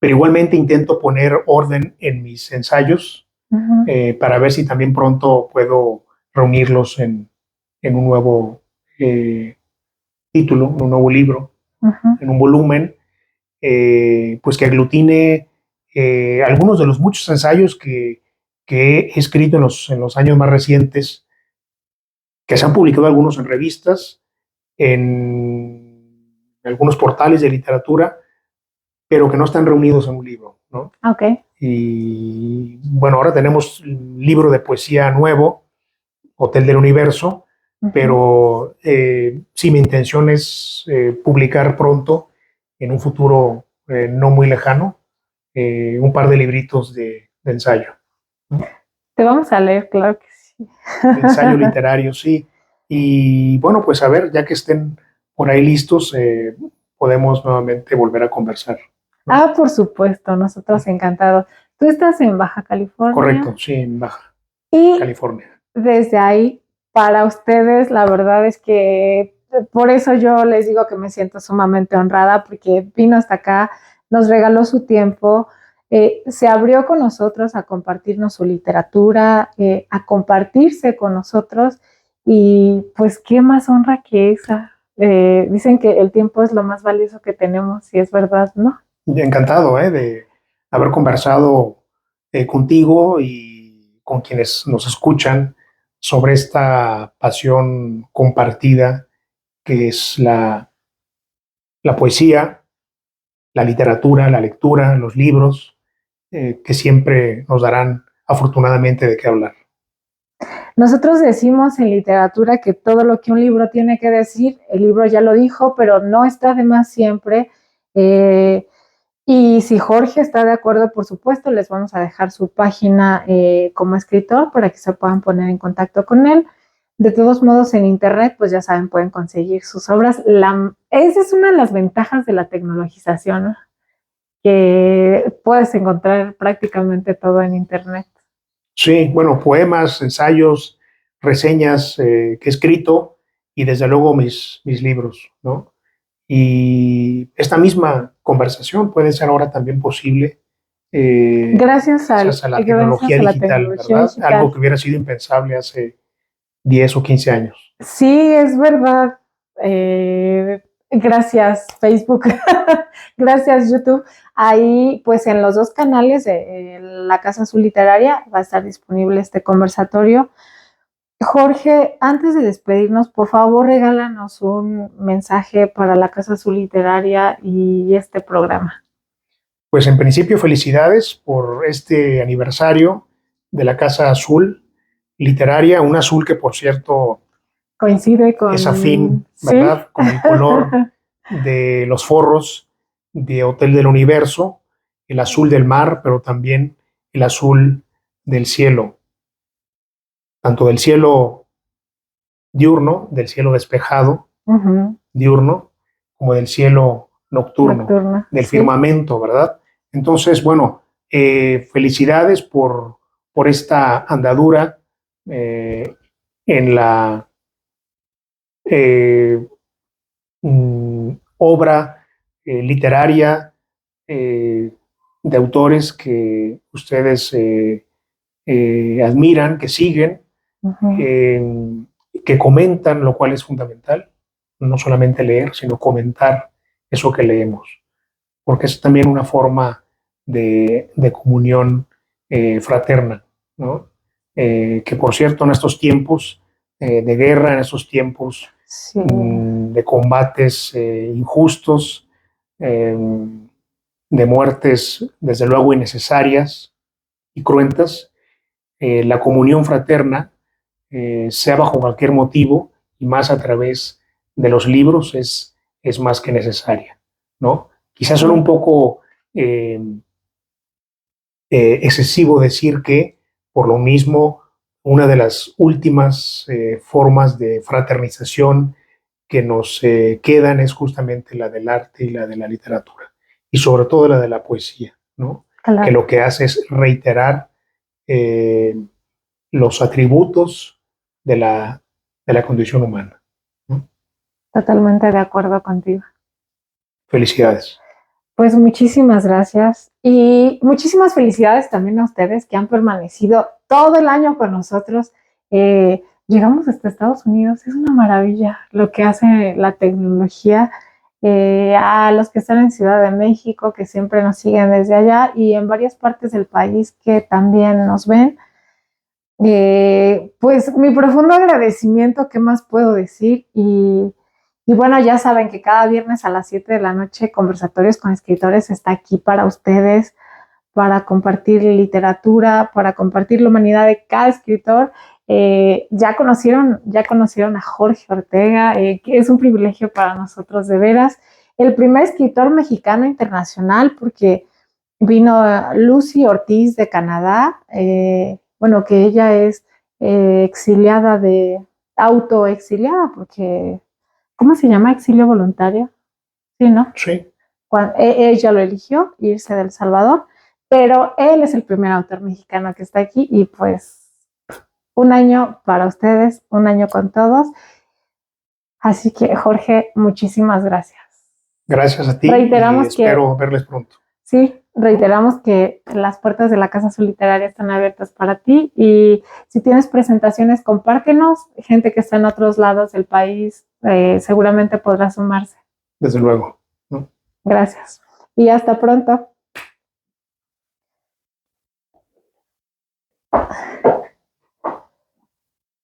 pero igualmente intento poner orden en mis ensayos, Ujú, para ver si también pronto puedo reunirlos en un nuevo eh, título, en un nuevo libro, ujú, en un volumen, pues que aglutine algunos de los muchos ensayos que he escrito en los años más recientes, que se han publicado algunos en revistas, en algunos portales de literatura, pero que no están reunidos en un libro, ¿no? ok. Y bueno, ahora tenemos un libro de poesía nuevo, Hotel del Universo, Ujú. pero sí, mi intención es publicar pronto, en un futuro no muy lejano, un par de libritos de ensayo, ¿no? Te vamos a leer, claro que sí. De ensayo literario, sí. Y bueno, pues a ver, ya que estén por ahí listos, podemos nuevamente volver a conversar, ¿no? Ah, por supuesto, nosotros encantados. Tú estás en Baja California Correcto, sí, en Baja y California. desde ahí, para ustedes, la verdad es que por eso yo les digo que me siento sumamente honrada porque vino hasta acá, nos regaló su tiempo, se abrió con nosotros a compartirnos su literatura, a compartirse con nosotros y pues qué más honra que esa. Dicen que el tiempo es lo más valioso que tenemos y es verdad, ¿no? Y encantado, de haber conversado contigo y con quienes nos escuchan sobre esta pasión compartida que es la poesía, la literatura, la lectura, los libros, que siempre nos darán afortunadamente de qué hablar. Nosotros decimos en literatura que todo lo que un libro tiene que decir, el libro ya lo dijo, pero no está de más siempre. Eh, y si Jorge está de acuerdo, por supuesto, les vamos a dejar su página como escritor para que se puedan poner en contacto con él. De todos modos, en internet, pues ya saben, pueden conseguir sus obras. Esa es una de las ventajas de la tecnologización, ¿no? Que puedes encontrar prácticamente todo en internet. Sí, bueno, poemas, ensayos, reseñas que he escrito y desde luego mis libros, ¿no? Y esta misma conversación puede ser ahora también posible gracias a la tecnología Gracias a la digital, tecnología ¿verdad? Algo digital. que hubiera sido impensable hace 10 o 15 años. Sí, es verdad. Gracias, Facebook. Gracias, YouTube. Ahí, pues en los dos canales de la Casa Azul Literaria va a estar disponible este conversatorio. Jorge, antes de despedirnos, por favor, regálanos un mensaje para la Casa Azul Literaria y este programa. Pues en principio, felicidades por este aniversario de la Casa Azul Literaria, un azul que por cierto Coincide es con... afín, Sí. ¿verdad? Con el color de los forros de Hotel del Universo, el azul del mar, pero también el azul del cielo. tanto del cielo diurno, del cielo despejado, diurno, como del cielo nocturno, del firmamento, ¿verdad? Entonces, bueno, felicidades por esta andadura en la obra literaria de autores que ustedes admiran, que siguen, que comentan, lo cual es fundamental, no solamente leer, sino comentar eso que leemos, porque es también una forma de comunión fraterna, ¿no? Que por cierto, en estos tiempos de guerra, en estos tiempos de combates injustos, de muertes desde luego innecesarias y cruentas, la comunión fraterna, sea bajo cualquier motivo y más a través de los libros, es más que necesaria, ¿no? Quizás suena un poco excesivo decir que, por lo mismo, una de las últimas formas de fraternización que nos quedan es justamente la del arte y la de la literatura, y sobre todo la de la poesía, ¿no? Claro. Que lo que hace es reiterar los atributos de la condición humana, ¿no? Totalmente de acuerdo contigo. Felicidades. Pues muchísimas gracias y muchísimas felicidades también a ustedes que han permanecido todo el año con nosotros. Llegamos hasta Estados Unidos, es una maravilla lo que hace la tecnología. A los que están en Ciudad de México, que siempre nos siguen desde allá, y en varias partes del país que también nos ven. Pues mi profundo agradecimiento, ¿qué más puedo decir? Y bueno, ya saben que cada viernes a las 7 de la noche Conversatorios con Escritores está aquí para ustedes, para compartir literatura, para compartir la humanidad de cada escritor. Ya conocieron a Jorge Ortega, que es un privilegio para nosotros de veras. El primer escritor mexicano internacional, porque vino Lucy Ortiz de Canadá, bueno, que ella es exiliada autoexiliada, porque ¿cómo se llama? Exilio voluntario. Sí, ¿no? Sí. Ella lo eligió, irse de El Salvador, pero él es el primer autor mexicano que está aquí y pues un año para ustedes, un año con todos. Así que, Jorge, muchísimas gracias. Gracias a ti. Reiteramos y espero verles pronto. Sí, reiteramos que las puertas de la Casa Azul Literaria están abiertas para ti y si tienes presentaciones, compártenos. Gente que está en otros lados del país seguramente podrá sumarse. Desde luego, ¿no? Gracias. Y hasta pronto.